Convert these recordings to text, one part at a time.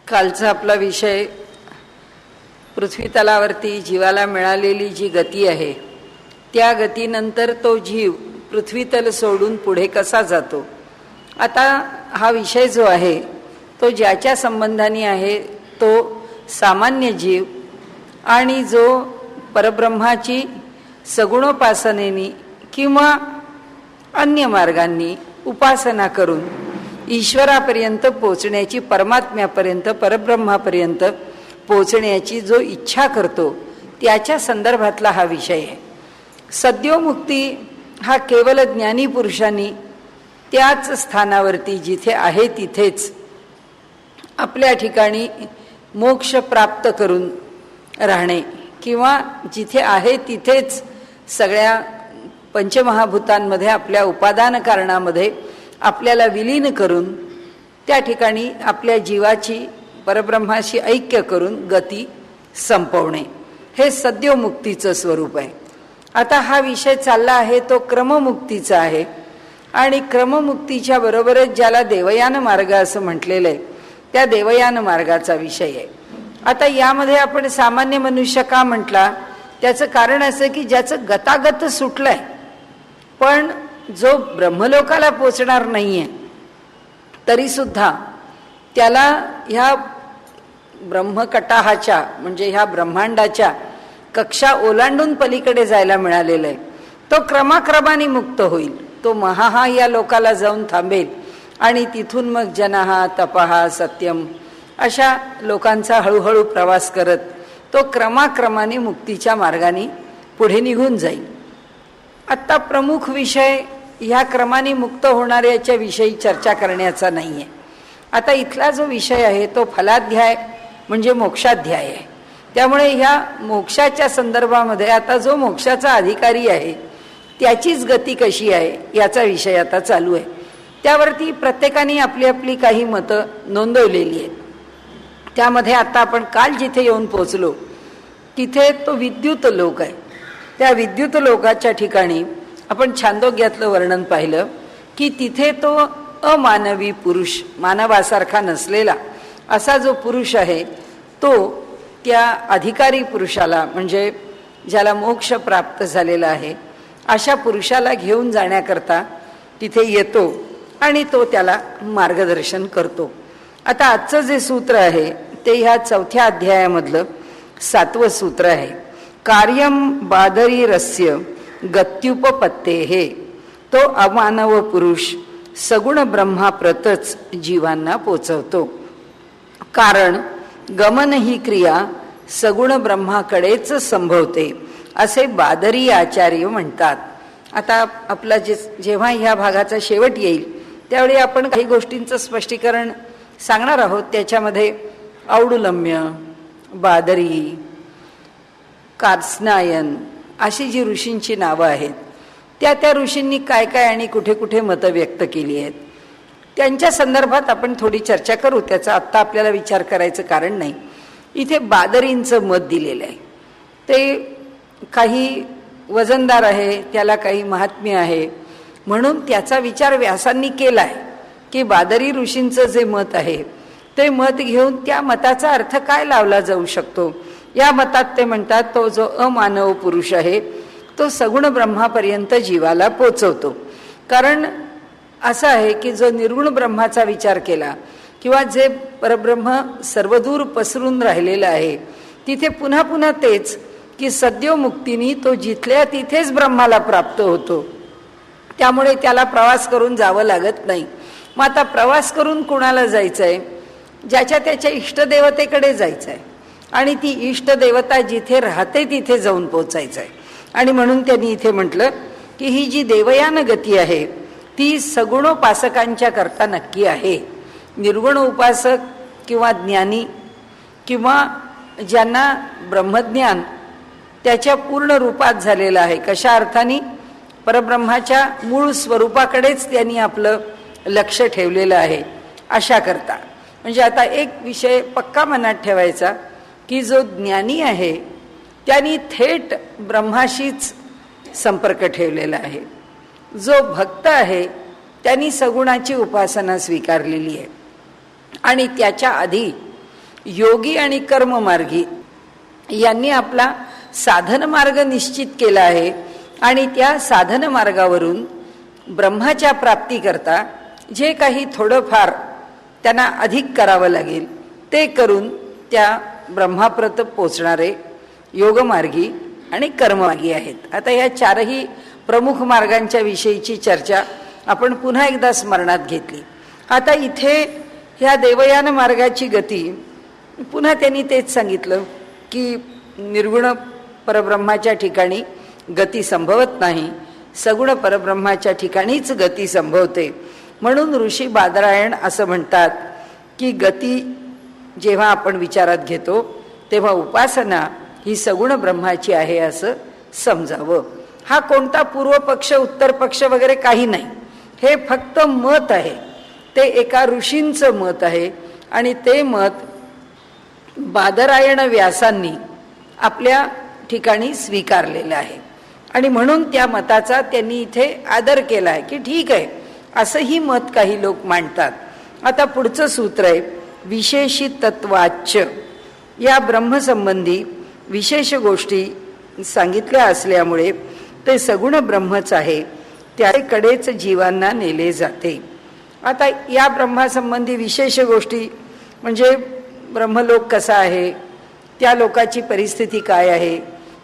कालचा आपला विषय पृथ्वी तलावरती जीवाला मिळालेली जी गती आहे त्या गतीनंतर तो जीव पृथ्वी तल सोडून पुढे कसा जातो. आता हा विषय जो आहे तो ज्याच्या संबंधाने आहे तो सामान्य जीव आणि जो परब्रह्माची सगुणोपासनेनी किंवा अन्य मार्गांनी उपासना करून ईश्वरापर्यंत पोचण्याची, परमात्म्यापर्यंत परब्रह्मापर्यंत पोचण्याची जो इच्छा करतो त्याच्या संदर्भातला हा विषय आहे. सद्योमुक्ती हा केवळ ज्ञानी पुरुषांनी त्याच स्थानावरती जिथे आहे तिथेच आपल्या ठिकाणी मोक्ष प्राप्त करून राहणे किंवा जिथे आहे तिथेच सगळ्या पंचमहाभूतांमध्ये आपल्या उपादान कारणामध्ये आपल्याला विलीन करून त्या ठिकाणी आपल्या जीवाची परब्रह्माशी ऐक्य करून गती संपवणे हे सद्योमुक्तीचं स्वरूप आहे. आता हा विषय चालला आहे तो क्रममुक्तीचा आहे आणि क्रममुक्तीच्या बरोबरच ज्याला देवयान मार्ग असं म्हटलेलं आहे त्या देवयान मार्गाचा विषय आहे. आता यामध्ये आपण सामान्य मनुष्य का म्हटला, त्याचं कारण असं की ज्याचं गतागत सुटलंय पण जो ब्रह्मलोकाला पोचणार नाहीये तरी सुद्धा त्याला ह्या ब्रह्मकटाहाच्या म्हणजे ह्या ब्रह्मांडाच्या कक्षा ओलांडून पलीकडे जायला मिळालेला आहे. तो क्रमाक्रमाने मुक्त होईल. तो महाहा या लोकाला जाऊन थांबेल आणि तिथून मग जनहा तपहा सत्यम अशा लोकांचा हळूहळू प्रवास करत तो क्रमाक्रमाने मुक्तीच्या मार्गाने पुढे निघून जाईल. आत्ता प्रमुख विषय ह्या क्रमाने मुक्त होणाऱ्याच्या विषयी चर्चा करण्याचा नाही आहे. आता इथला जो विषय आहे तो फलाध्याय म्हणजे मोक्षाध्याय आहे. त्यामुळे ह्या मोक्षाच्या संदर्भामध्ये आता जो मोक्षाचा अधिकारी आहे त्याचीच गती कशी आहे याचा विषय आता चालू आहे. त्यावरती प्रत्येकाने आपली आपली काही मतं नोंदवलेली आहेत. त्यामध्ये आता आपण काल जिथे येऊन पोचलो तिथे तो विद्युत लोक आहे. त्या विद्युत लोकाच्या ठिकाणी आपण छांदोग्यातलं वर्णन पाहिलं की तिथे तो अमानवी पुरुष, मानवासारखा नसलेला असा जो पुरुष आहे तो त्या अधिकारी पुरुषाला म्हणजे ज्याला मोक्ष प्राप्त झालेला आहे अशा पुरुषाला घेऊन जाण्याकरता तिथे येतो आणि तो त्याला मार्गदर्शन करतो. आता आजचं जे सूत्र आहे ते ह्या 4थ्या अध्यायामधलं 7वं सूत्र आहे. कार्यम बादरी रस्य गत्युपपत्ते हे. तो अमानव पुरुष सगुण ब्रह्माप्रतच जीवांना पोचवतो. कारण गमन ही क्रिया सगुण ब्रह्माकडेच संभवते असे बादरी आचार्य म्हणतात. आता आपला जेव्हा ह्या भागाचा शेवट येईल त्यावेळी आपण काही गोष्टींचं स्पष्टीकरण सांगणार आहोत. त्याच्यामध्ये औडुलम्य, बादरी, कार्त्स्नायन अशी जी ऋषींची नावं आहेत त्या ऋषींनी काय काय आणि कुठे कुठे मतं व्यक्त केली आहेत त्यांच्या संदर्भात आपण थोडी चर्चा करू. त्याचा आत्ता आपल्याला विचार करायचं कारण नाही. इथे बादरींचं मत दिलेलं आहे ते काही वजनदार आहे, त्याला काही महात्म्य आहे म्हणून त्याचा विचार व्यासांनी केला आहे की बादरी ऋषींचं जे मत आहे ते मत घेऊन त्या मताचा अर्थ काय लावला जाऊ शकतो. या मतात ते म्हणतात तो जो अमानव पुरुष आहे तो सगुण ब्रह्मापर्यंत जीवाला पोचवतो. कारण असं आहे की जो निर्गुण ब्रह्माचा विचार केला किंवा जे परब्रह्म सर्वदूर पसरून राहिलेलं आहे तिथे पुन्हा पुन्हा तेच की सद्योमुक्तीने तो जिथल्या तिथेच ब्रह्माला प्राप्त होतो. त्यामुळे त्याला प्रवास करून जावं लागत नाही. मग आता प्रवास करून कुणाला जायचं आहे, ज्याच्या त्याच्या इष्टदेवतेकडे जायचं आहे आणि ती इष्टदेवता जिथे राहते तिथे जाऊन पोचायचं आहे. आणि म्हणून त्यांनी इथे म्हटलं की ही जी देवयान गती आहे ती सगुणोपासकांच्या करता नक्की आहे. निर्गुण उपासक किंवा ज्ञानी किंवा ज्यांना ब्रह्मज्ञान त्याच्या पूर्ण रूपात झालेलं आहे, कशा अर्थाने परब्रह्माच्या मूळ स्वरूपाकडेच त्यांनी आपलं लक्ष ठेवलेलं आहे अशा करता. म्हणजे आता एक विषय पक्का मनात ठेवायचा की जो ज्ञानी आहे त्यांनी थेट ब्रह्माशीच संपर्क ठेवलेला आहे. जो भक्त आहे त्यांनी सगुणाची उपासना स्वीकारलेली आहे आणि त्याच्या आधी योगी आणि कर्ममार्गी यांनी आपला साधन मार्ग निश्चित केला आहे आणि त्या साधन मार्गावरून ब्रह्माच्या प्राप्तीकरता जे काही थोडंफार त्यांना अधिक करावं लागेल ते करून त्या ब्रह्माप्रत पोचणारे योगमार्गी आणि कर्ममार्गी आहेत. आता या चारही प्रमुख मार्गांच्या विषयीची चर्चा आपण पुन्हा एकदा स्मरणात घेतली. आता इथे ह्या देवयान मार्गाची गती पुन्हा त्यांनी तेच सांगितलं की निर्गुण परब्रह्माच्या ठिकाणी गती संभवत नाही, सगुण परब्रह्माच्या ठिकाणीच गती संभवते. म्हणून ऋषी बादरायण असं म्हणतात की गती जेव्हा आपण विचारात घेतो तेव्हा उपासना ही सगुण ब्रह्माची आहे असं समजावं. हा कोणता पूर्व पक्ष उत्तर पक्ष वगैरे काही नाही, हे फक्त मत आहे. ते एका ऋषींचं मत आहे आणि ते मत बादरायण व्यासांनी आपल्या ठिकाणी स्वीकारलेलं आहे आणि म्हणून त्या मताचा त्यांनी इथे आदर केला आहे की ठीक आहे, असंही मत काही लोक मांडतात. आता पुढचं सूत्र आहे विशेषी तत्वाच्य. या ब्रह्मसंबंधी विशेष गोष्टी सांगितल्या असल्यामुळे ते सगुण ब्रह्मच आहे, त्याकडेच जीवांना नेले जाते. आता या ब्रह्मासंबंधी विशेष गोष्टी म्हणजे ब्रह्मलोक कसा आहे, त्या लोकाची परिस्थिती काय आहे,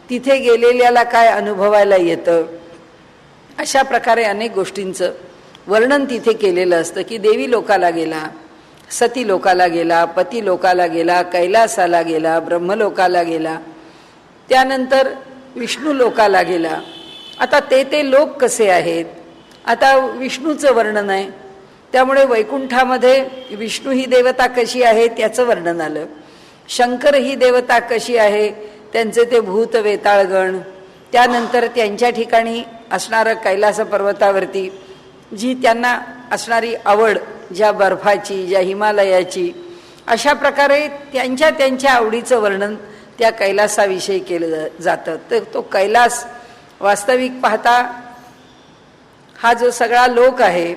तिथे गेलेल्याला काय अनुभवायला येतं, अशा प्रकारे अनेक गोष्टींचं वर्णन तिथे केलेलं असतं की देवी लोकाला गेला, सती लोकाला गेला, पती लोकाला गेला, कैलासाला गेला, ब्रह्मलोकाला गेला, त्यानंतर विष्णू लोकाला गेला. आता ते लोक कसे आहेत, आता विष्णूचं वर्णन आहे, त्यामुळे वैकुंठामध्ये विष्णू ही देवता कशी आहे त्याचं वर्णन आलं. शंकर ही देवता कशी आहे, त्यांचे ते भूत वेताळगण, त्यानंतर त्यांच्या ठिकाणी असणारं कैलास पर्वतावरती जी त्यांना असणारी आवड, ज्या बर्फाची, ज्या हिमालयाची, अशा प्रकारे त्यांच्या त्यांच्या आवडीचं वर्णन त्या कैलासाविषयी केलं जातं. तर तो कैलास वास्तविक पाहता हा जो सगळा लोक आहे,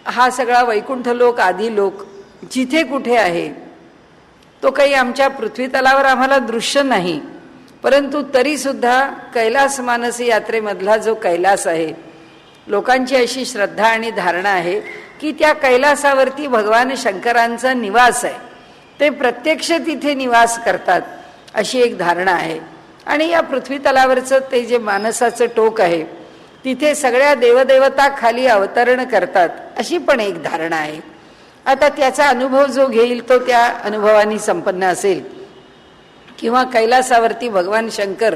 हा सगळा वैकुंठ लोक, आदी लोक जिथे कुठे आहे तो काही आमच्या पृथ्वीतलावर आम्हाला दृश्य नाही, परंतु तरी सुद्धा कैलास मानस यात्रेमधला जो कैलास आहे, लोकांची अशी श्रद्धा आणि धारणा आहे की त्या कैलासावरती भगवान शंकरांचा निवास आहे, ते प्रत्यक्ष तिथे निवास करतात अशी एक धारणा आहे. आणि या पृथ्वीतलावरचं ते जे मानसाचं टोक आहे तिथे सगळ्या देवदेवता खाली अवतरण करतात अशी पण एक धारणा आहे. आता त्याचा अनुभव जो घेईल तो त्या अनुभवाने संपन्न असेल, किंवा कैलासावरती भगवान शंकर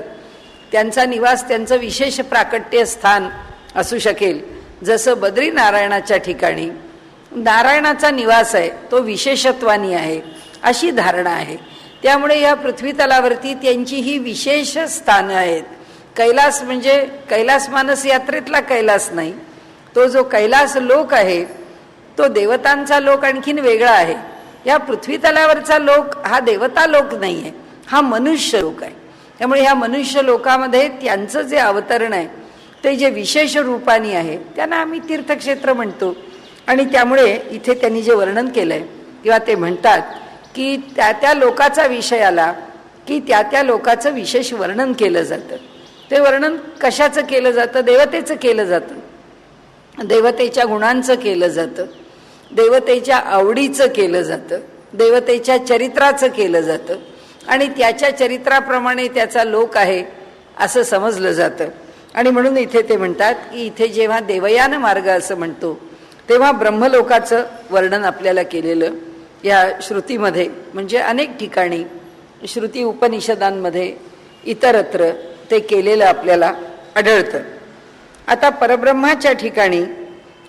त्यांचा निवास, त्यांचं विशेष प्राकट्य स्थान असू शकेल. जसं बद्रीनारायणाच्या ठिकाणी नारायणाचा निवास आहे, तो विशेषत्वानी आहे अशी धारणा आहे. त्यामुळे या पृथ्वीतलावरती त्यांची ही विशेष स्थानं आहेत. कैलास म्हणजे कैलास मानस यात्रेतला कैलास नाही, तो जो कैलास लोक आहे तो देवतांचा लोक आणखीन वेगळा आहे. या पृथ्वीतलावरचा लोक हा देवता लोक नाही आहे, हा मनुष्य लोक आहे. त्यामुळे ह्या मनुष्य लोकामध्ये त्यांचं जे अवतरण आहे ते जे विशेष रूपाने आहे त्यांना आम्ही तीर्थक्षेत्र म्हणतो. आणि त्यामुळे इथे त्यांनी जे वर्णन केलंय किंवा ते म्हणतात की त्या लोकाचा विषय आला की त्या लोकाचं विशेष वर्णन केलं जातं. ते वर्णन कशाचं केलं जातं, देवतेचं केलं जातं, देवतेच्या गुणांचं केलं जातं, देवतेच्या आवडीचं केलं जातं, देवतेच्या चरित्राचं केलं जातं आणि त्याच्या चरित्राप्रमाणे त्याचा लोक आहे असं समजलं जातं. आणि म्हणून इथे ते म्हणतात की इथे जेव्हा देवयान मार्ग असं म्हणतो तेव्हा ब्रह्मलोकाचं वर्णन आपल्याला केलेलं या श्रुतीमध्ये, म्हणजे अनेक ठिकाणी श्रुती उपनिषदांमध्ये इतरत्र ते केलेलं आपल्याला आढळतं. आता परब्रह्माच्या ठिकाणी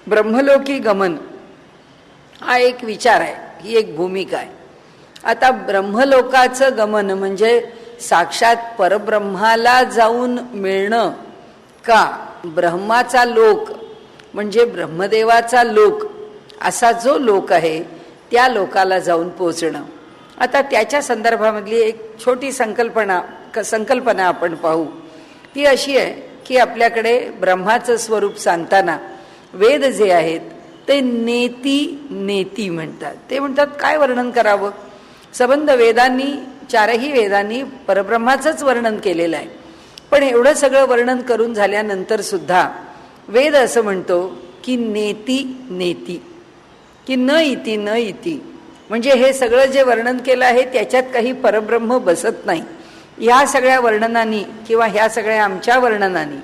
ब्रह्मलोकी गमन हा एक विचार आहे, ही एक भूमिका आहे. आता ब्रह्मलोकाचं गमन म्हणजे साक्षात परब्रह्माला जाऊन मिळणं का, ब्रह्माचा लोक म्हणजे ब्रह्मदेवाचा लोक असा जो लोक आहे त्या लोकाला जाऊन पोचणं. आता त्याच्या संदर्भामधली एक छोटी संकल्पना आपण पाहू. ती अशी आहे की आपल्याकडे ब्रह्माचं स्वरूप सांगताना वेद जे आहेत ते नेती नेती म्हणतात. ते म्हणतात काय वर्णन करावं, संबंध वेदांनी, चारही वेदांनी परब्रह्माचंच वर्णन केलेलं आहे. पण एवढं सगळं वर्णन करून झाल्यानंतर सुद्धा वेद असं म्हणतो की नेती नेती, की न इति न इति, म्हणजे हे सगळं जे वर्णन केलं आहे त्याच्यात काही परब्रह्म बसत नाही. या सगळ्या वर्णनांनी किंवा ह्या सगळ्या आमच्या वर्णनांनी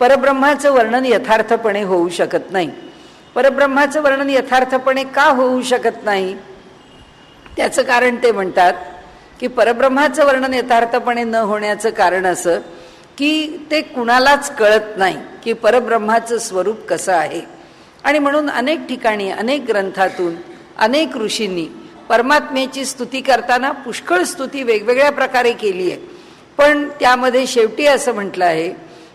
परब्रह्माचं वर्णन यथार्थपणे होऊ शकत नाही. परब्रह्माचं वर्णन यथार्थपणे का होऊ शकत नाही? त्याचं कारण ते म्हणतात की परब्रह्माचं वर्णन यथार्थपणे न होण्याचं कारण असं की ते कुणालाच कळत नाही की परब्रह्माचं स्वरूप कसं आहे. आणि म्हणून अनेक ठिकाणी, अनेक ग्रंथातून, अनेक ऋषींनी परमात्म्याची स्तुती करताना पुष्कळ स्तुती वेगवेगळ्या प्रकारे केली आहे. पण त्यामध्ये शेवटी असं म्हटलं आहे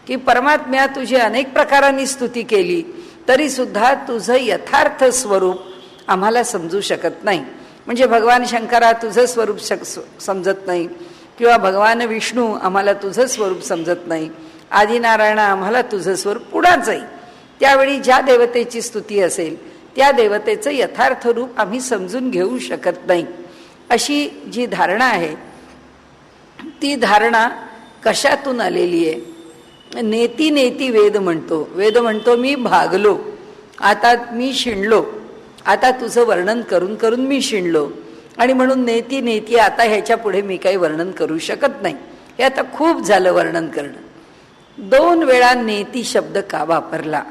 की परमात्म्या तुझी अनेक प्रकारांनी स्तुती केली तरी सुद्धा तुझं यथार्थ स्वरूप आम्हाला समजू शकत नाही. म्हणजे भगवान शंकरा तुझं स्वरूप समजत नाही, किंवा भगवान विष्णू आम्हाला तुझं स्वरूप समजत नाही, आदिनारायणा आम्हाला तुझं स्वरूप पुढाच आहे. त्यावेळी ज्या देवतेची स्तुती असेल त्या देवतेचं यथार्थ रूप आम्ही समजून घेऊ शकत नाही. अशी जी धारणा आहे ती धारणा कशातून आलेली आहे? नेती नेती वेद म्हणतो. वेद म्हणतो मी भागलो, आता मी शिणलो, आता तुझं वर्णन करून करून मी शिणलो, आणि म्हणून नेती नेती आता ह्याच्या पुढे मी काही वर्णन करू शकत नाही. हे आता खूप झालं वर्णन करणं. 2 वेळा नेती शब्द का वापरला?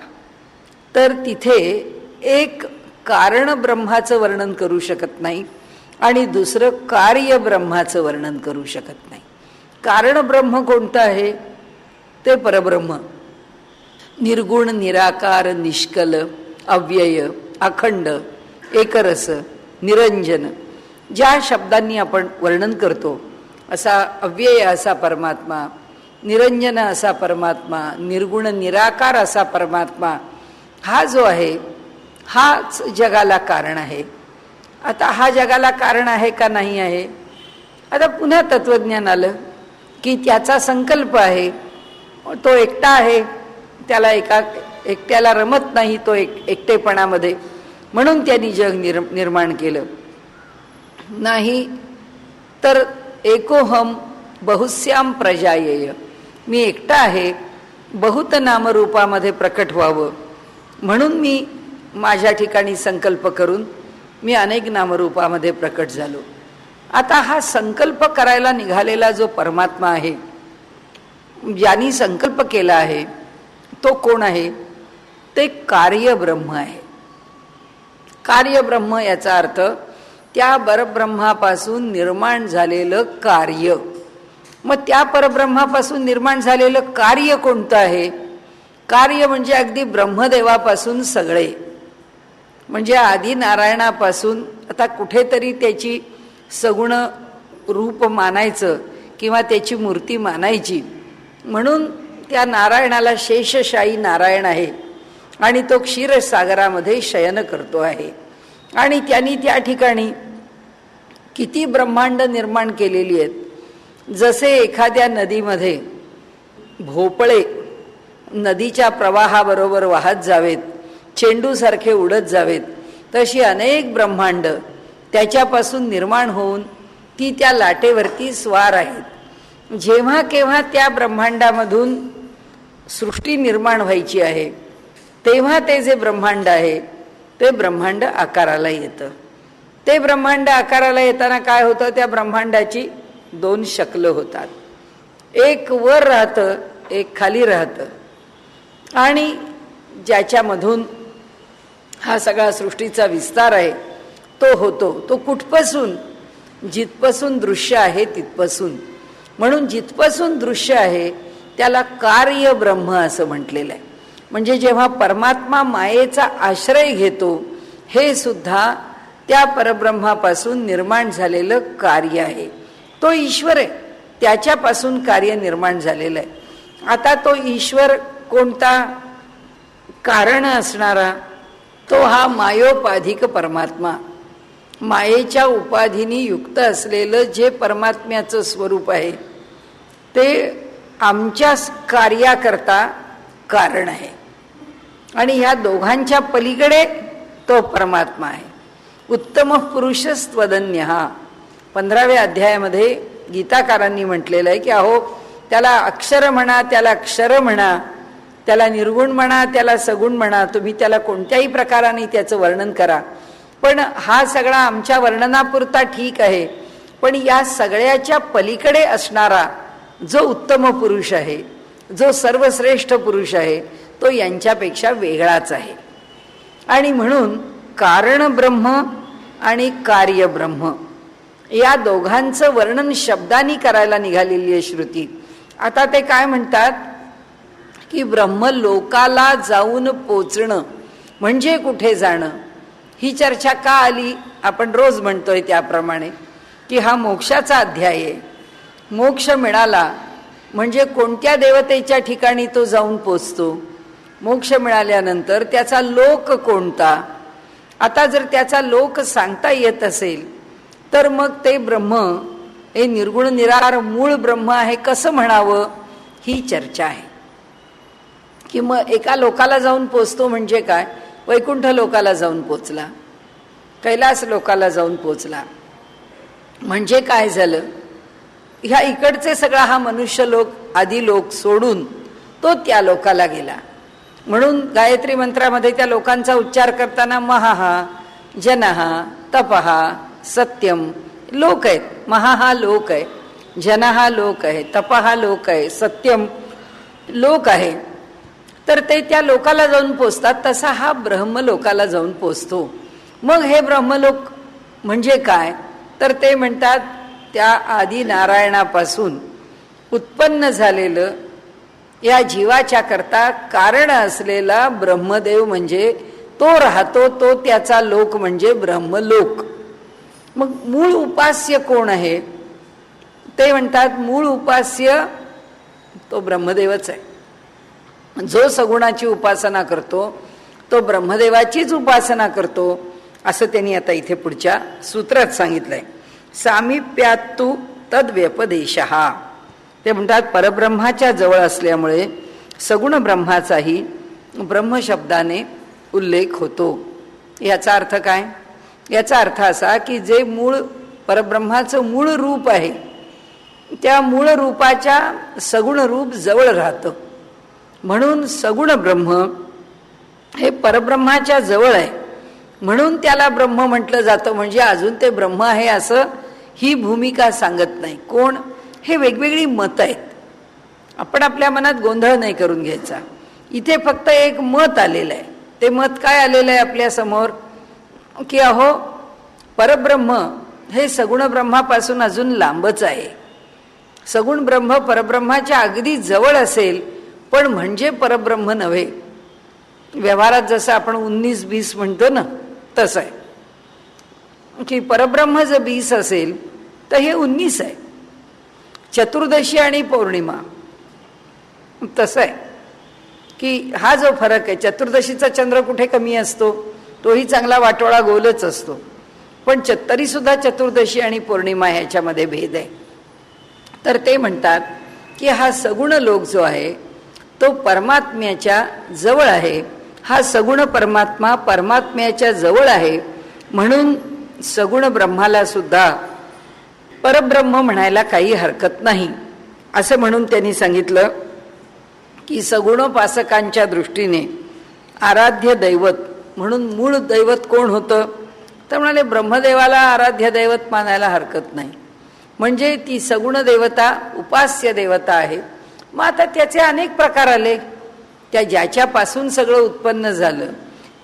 तर तिथे एक कारण ब्रह्माचं वर्णन करू शकत नाही आणि दुसरं कार्य ब्रह्माचं वर्णन करू शकत नाही. कारण ब्रह्म कोणतं आहे? ते परब्रह्म, निर्गुण, निराकार, निष्कल, अव्यय, अखंड, एकरस, निरंजन, ज्या शब्दांनी आपण वर्णन करतो असा अव्यय असा परमात्मा, निरंजन असा परमात्मा, निर्गुण निराकार असा परमात्मा, हा जो आहे हाच जगाला कारण आहे. आता हा जगाला कारण आहे का नाही आहे? आता पुन्हा तत्वज्ञान आलं की त्याचा संकल्प आहे, तो एकटा आहे, त्याला एकट्याला रमत नाही तो एकटेपणामध्ये, म्हणून त्यांनी जग निर्माण केलं. नाही तर एकोहम बहुस्याम प्रजायेय, मी एकटा आहे, बहुत नामरूपामध्ये प्रकट व्हावं म्हणून मी माझ्या ठिकाणी संकल्प करून मी अनेक नामरूपामध्ये प्रकट झालो. आता हा संकल्प करायला निघालेला जो परमात्मा आहे, ज्यांनी संकल्प केला आहे, तो कोण आहे? ते कार्य ब्रह्म आहे. कार्य ब्रह्म याचा अर्थ त्या परब्रह्मापासून निर्माण झालेलं कार्य. मग त्या परब्रह्मापासून निर्माण झालेलं कार्य कोणतं आहे? कार्य म्हणजे अगदी ब्रह्मदेवापासून सगळे, म्हणजे आदि नारायणापासून आता कुठेतरी त्याची सगुण रूप मानायचं किंवा त्याची मूर्ती मानायची, म्हणून त्या नारायणाला शेषशाही नारायण आहे आणि तो क्षीरसागरामध्ये शयन करतो आहे. आणि त्यांनी त्या ठिकाणी किती ब्रह्मांड निर्माण केलेली आहेत. जसे एखाद्या नदीमध्ये भोपळे नदीच्या प्रवाहाबरोबर वाहत जावेत, चेंडूसारखे उडत जावेत, तशी अनेक ब्रह्मांड त्याच्यापासून निर्माण होऊन ती त्या लाटेवरती स्वार आहेत. जेव्हा केव्हा त्या ब्रह्मांडामधून सृष्टी निर्माण व्हायची आहे तेव्हा ते जे ब्रह्मांड आहे ते ब्रह्मांड आकाराला येतं. ते ब्रह्मांड आकाराला येताना काय होतं? त्या ब्रह्मांडाची 2 शक्ल होतात. एक वर राहतं, एक खाली राहतं. आणि ज्याच्यामधून हा सगळा सृष्टीचा विस्तार आहे तो होतो. तो कुठपासून? जिथपासून दृश्य आहे तिथपासून. म्हणून जिथपासून दृश्य आहे त्याला कार्य ब्रह्म असं म्हटलेलं आहे. म्हणजे जेव्हा परमात्मा मायेचा आश्रय घेतो, हे सुद्धा त्या परब्रह्मापासून निर्माण झालेलं कार्य आहे. तो ईश्वर आहे, त्याच्यापासून कार्य निर्माण झालेलं आहे. आता तो ईश्वर कोणता? कारण असणारा, तो हा मायोपाधिक परमात्मा, मायेच्या उपाधीनी युक्त असलेलं जे परमात्म्याचं स्वरूप आहे ते आमच्या कार्याकरता कारण आहे. आणि ह्या दोघांच्या पलीकडे तो परमात्मा आहे. उत्तम पुरुषस्त्वदन्य, 15व्या अध्यायामध्ये गीताकारांनी म्हटलेलं आहे की अहो, त्याला अक्षर म्हणा, त्याला क्षर म्हणा, त्याला निर्गुण म्हणा, त्याला सगुण म्हणा, तुम्ही त्याला कोणत्याही प्रकाराने त्याचं वर्णन करा, पण हा सगळा आमच्या वर्णनापुरता ठीक आहे. पण या सगळ्याच्या पलीकडे असणारा जो उत्तम पुरुष आहे, जो सर्वश्रेष्ठ पुरुष आहे, तो यांच्यापेक्षा वेगळाच आहे. आणि म्हणून कारण ब्रह्म आणि कार्य ब्रह्म या दोघांचं वर्णन शब्दांनी करायला निघालेली आहे श्रुती. आता ते काय म्हणतात की ब्रह्मलोकाला जाऊन पोचणं म्हणजे कुठे जाणं, ही चर्चा का आली? आपण रोज म्हणतोय त्याप्रमाणे की हा मोक्षाचा अध्याय आहे. मोक्ष मिळाला म्हणजे कोणत्या देवतेच्या ठिकाणी तो जाऊन पोचतो, मोक्ष मिळाल्यानंतर त्याचा लोक कोणता. आता जर त्याचा लोक सांगता येत असेल तर मग ते ब्रह्म हे निर्गुण निराकार मूळ ब्रह्म आहे कसं म्हणावं, ही चर्चा आहे. की मग एका लोकाला जाऊन पोचतो म्हणजे काय, वैकुंठ लोकाला जाऊन पोचला, कैलास लोकाला जाऊन पोचला म्हणजे काय झालं, ह्या इकडचे सगळा हा मनुष्य लोक आदी लोक सोडून तो त्या लोकाला गेला. म्हणून गायत्री मंत्रामध्ये त्या लोकांचा उच्चार करताना महाहा, जनहा, तपहा, सत्यम लोक आहेत. महा हा लोक आहे, जन हा लोक आहे, तप हा लोक आहे, सत्यम लोक आहे. तर ते त्या लोकाला जाऊन पोचतात. तसा हा ब्रह्मलोकाला जाऊन पोचतो. मग हे ब्रह्मलोक म्हणजे काय, तर ते म्हणतात त्या आदी नारायणापासून उत्पन्न झालेलं या जीवाच्या करता कारण असलेला ब्रह्मदेव म्हणजे तो राहतो, तो त्याचा लोक म्हणजे ब्रह्मलोक. मग मूळ उपास्य कोण आहे, ते म्हणतात मूळ उपास्य तो ब्रह्मदेवच आहे. जो सगुणाची उपासना करतो तो ब्रह्मदेवाचीच उपासना करतो, असं त्यांनी आता इथे पुढच्या सूत्रात सांगितलंय. सामिप्यात्तु तद्व्यपदेशः, ते म्हणतात परब्रह्माच्या जवळ असल्यामुळे सगुण ब्रह्माचाही ब्रह्म शब्दाने उल्लेख होतो. याचा अर्थ काय, याचा अर्थ असा की जे मूळ परब्रह्माचं मूळ रूप आहे त्या मूळ रूपाच्या सगुण रूप जवळ राहतं. म्हणून सगुण ब्रह्म हे परब्रह्माच्या जवळ आहे, म्हणून त्याला ब्रह्म म्हटलं जातं. म्हणजे अजून ते ब्रह्म आहे असं ही भूमिका सांगत नाही कोण, हे वेगवेगळी मतं आहेत. आपण आपल्या मनात गोंधळ नाही करून घ्यायचा. इथे फक्त एक मत आलेलं आहे. ते मत काय आलेलं आहे आपल्या समोर की अहो, परब्रह्म हे सगुण ब्रह्मापासून अजून लांबच आहे. सगुण ब्रह्म परब्रह्माच्या अगदी जवळ असेल पण म्हणजे परब्रह्म नव्हे. व्यवहारात जसं आपण 19-20 म्हणतो ना, तसं आहे की परब्रह्म जर 20 असेल तर हे 19 आहे. चतुर्दशी आणि पौर्णिमा तसं आहे की हा जो फरक आहे, चतुर्दशीचा चंद्र कुठे कमी असतो, तोही चांगला वाटोळा गोलच असतो, पण तरी सुद्धा चतुर्दशी आणि पौर्णिमा ह्याच्यामध्ये भेद आहे. तर ते म्हणतात की हा सगुण लोक जो आहे तो परमात्म्याच्या जवळ आहे. हा सगुण परमात्मा परमात्म्याच्या जवळ आहे, म्हणून सगुण ब्रह्माला सुद्धा परब्रह्म म्हणायला काही हरकत नाही. असं म्हणून त्यांनी सांगितलं की सगुणोपासकांच्या दृष्टीने आराध्य दैवत म्हणून मूळ दैवत कोण होतं, तर म्हणाले ब्रह्मदेवाला आराध्य दैवत मानायला हरकत नाही. म्हणजे ती सगुण देवता उपास्य देवता आहे. मग आता त्याचे अनेक प्रकार आले. त्या ज्याच्यापासून सगळं उत्पन्न झालं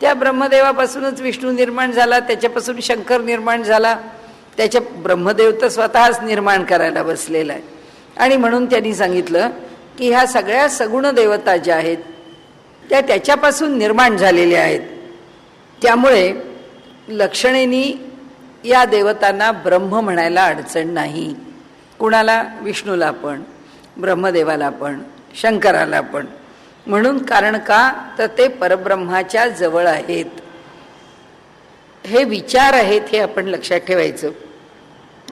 त्या ब्रह्मदेवापासूनच विष्णू निर्माण झाला, त्याच्यापासून शंकर निर्माण झाला, त्याच्या ब्रह्मदेव तर स्वतःच निर्माण करायला बसलेला आहे. आणि म्हणून त्यांनी सांगितलं की ह्या सगळ्या सगुण देवता ज्या आहेत त्या त्याच्यापासून निर्माण झालेल्या आहेत. त्यामुळे लक्षणेनी या देवतांना ब्रह्म म्हणायला अडचण नाही. कुणाला, विष्णूला पण, ब्रह्मदेवाला पण, शंकराला पण. म्हणून कारण का, तर ते परब्रह्माच्या जवळ आहेत. हे विचार आहेत, हे आपण लक्षात ठेवायचं.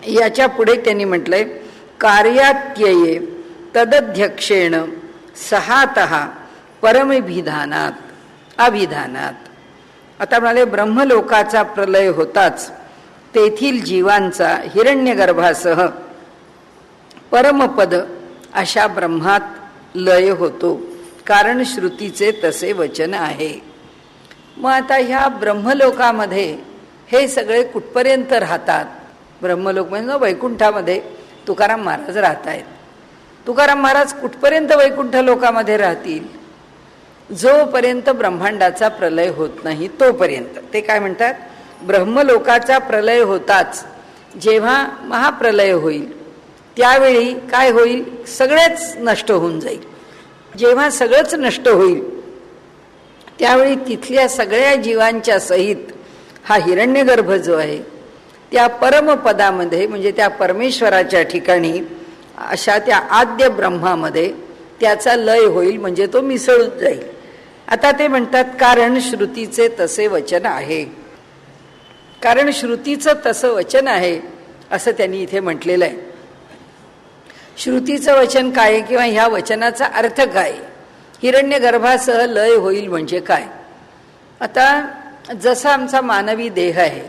याच्या पुढे त्यांनी म्हटलंय कार्यात्यये तदध्यक्षेण सहातः परमभिधानात अभिधानात. आता म्हणाले ब्रह्मलोकाचा प्रलय होताच तेथील जीवांचा हिरण्यगर्भासह परमपद अशा ब्रह्मात लय होतो, कारण श्रुतीचे तसे वचन आहे. मग आता ह्या ब्रह्मलोकामध्ये हे सगळे कुठपर्यंत राहतात? ब्रह्मलोक म्हणजे वैकुंठामध्ये तुकाराम महाराज राहत आहेत. तुकाराम महाराज कुठपर्यंत वैकुंठ लोकामध्ये राहतील? जोपर्यंत ब्रह्मांडाचा प्रलय होत नाही तोपर्यंत. ते काय म्हणतात? ब्रह्मलोकाचा प्रलय होताच जेव्हा महाप्रलय होईल त्यावेळी काय होईल? सगळेच नष्ट होऊन जाईल. जेव्हा सगळंच नष्ट होईल त्यावेळी तिथल्या सगळ्या जीवांच्या सहित हा हिरण्यगर्भ जो आहे त्या परमपदामध्ये म्हणजे त्या परमेश्वराच्या ठिकाणी अशा त्या आद्य ब्रह्मामध्ये त्याचा लय होईल, म्हणजे तो मिसळून जाईल. आता ते म्हणतात कारण श्रुतीचे तसे वचन आहे. कारण श्रुतीचं तसं वचन आहे असं त्यांनी इथे म्हटलेलं आहे. श्रुतीचं वचन काय किंवा ह्या वचनाचा अर्थ काय? हिरण्यगर्भासह लय होईल म्हणजे काय? आता जसा आमचा मानवी देह आहे,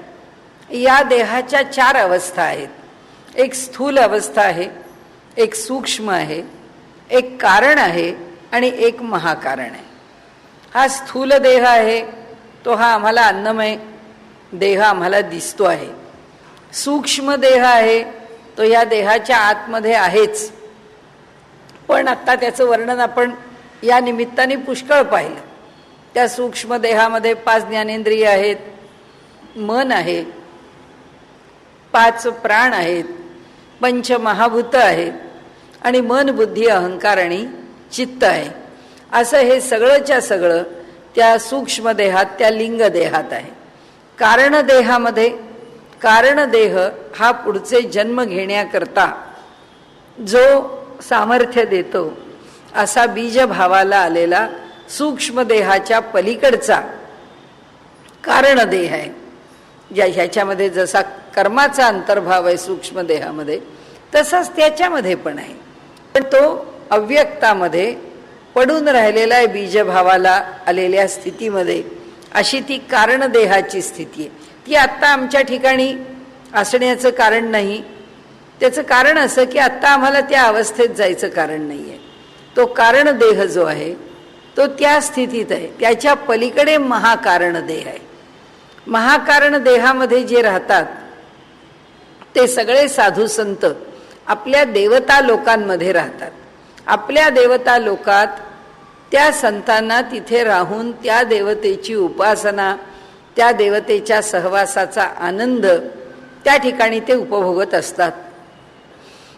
या देहाच्या 4 अवस्था आहेत. एक स्थूल अवस्था आहे, एक सूक्ष्म आहे, एक कारण आहे आणि एक महाकारण आहे. हा स्थूल देह आहे तो हा आम्हाला अन्नमय देह आम्हाला दिसतो आहे. सूक्ष्म देह आहे तो या देहाच्या आतमध्ये आहेच, पण आत्ता त्याचं वर्णन आपण या निमित्ताने पुष्कळ पाहिलं. त्या सूक्ष्म देहामध्ये 5 ज्ञानेंद्रिय आहेत, मन आहे, 5 प्राण आहेत, 5 महाभूत आहेत आणि मन, बुद्धी, अहंकार आणि चित्त आहे. असं हे सगळंच्या सगळं त्या सूक्ष्म देहात, त्या लिंग देहात आहे. कारण देहामध्ये कारण देह हा पुढचे जन्म घेण्याकरता जो सामर्थ्य देतो असा बीजभावाला आलेला सूक्ष्म देहाच्या पलीकडचा कारण देह आहे. ह्याच्यामध्ये जसा कर्माचा अंतर्भाव आहे सूक्ष्म देहामध्ये, तसाच त्याच्यामध्ये पण आहे. पण तो अव्यक्तामध्ये पडून राहिलेला आहे बीजभावाला आलेल्या स्थितीमध्ये. अशी ती कारण देहाची स्थिती आहे. ती आत्ता आमच्या ठिकाणी असण्याचं कारण नाही. त्याचं कारण असं की आत्ता आम्हाला त्या अवस्थेत जायचं कारण नाही आहे. तो कारण देह जो आहे तो त्या स्थितीत आहे. त्याच्या पलीकडे महाकारण देह आहे. महाकारण देहामध्ये जे राहतात ते सगळे साधू संत आपल्या देवता लोकांमध्ये राहतात. आपल्या देवता लोकात त्या संतांना तिथे राहून त्या देवतेची उपासना, त्या देवतेच्या सहवासाचा आनंद त्या ठिकाणी ते उपभोगत असतात.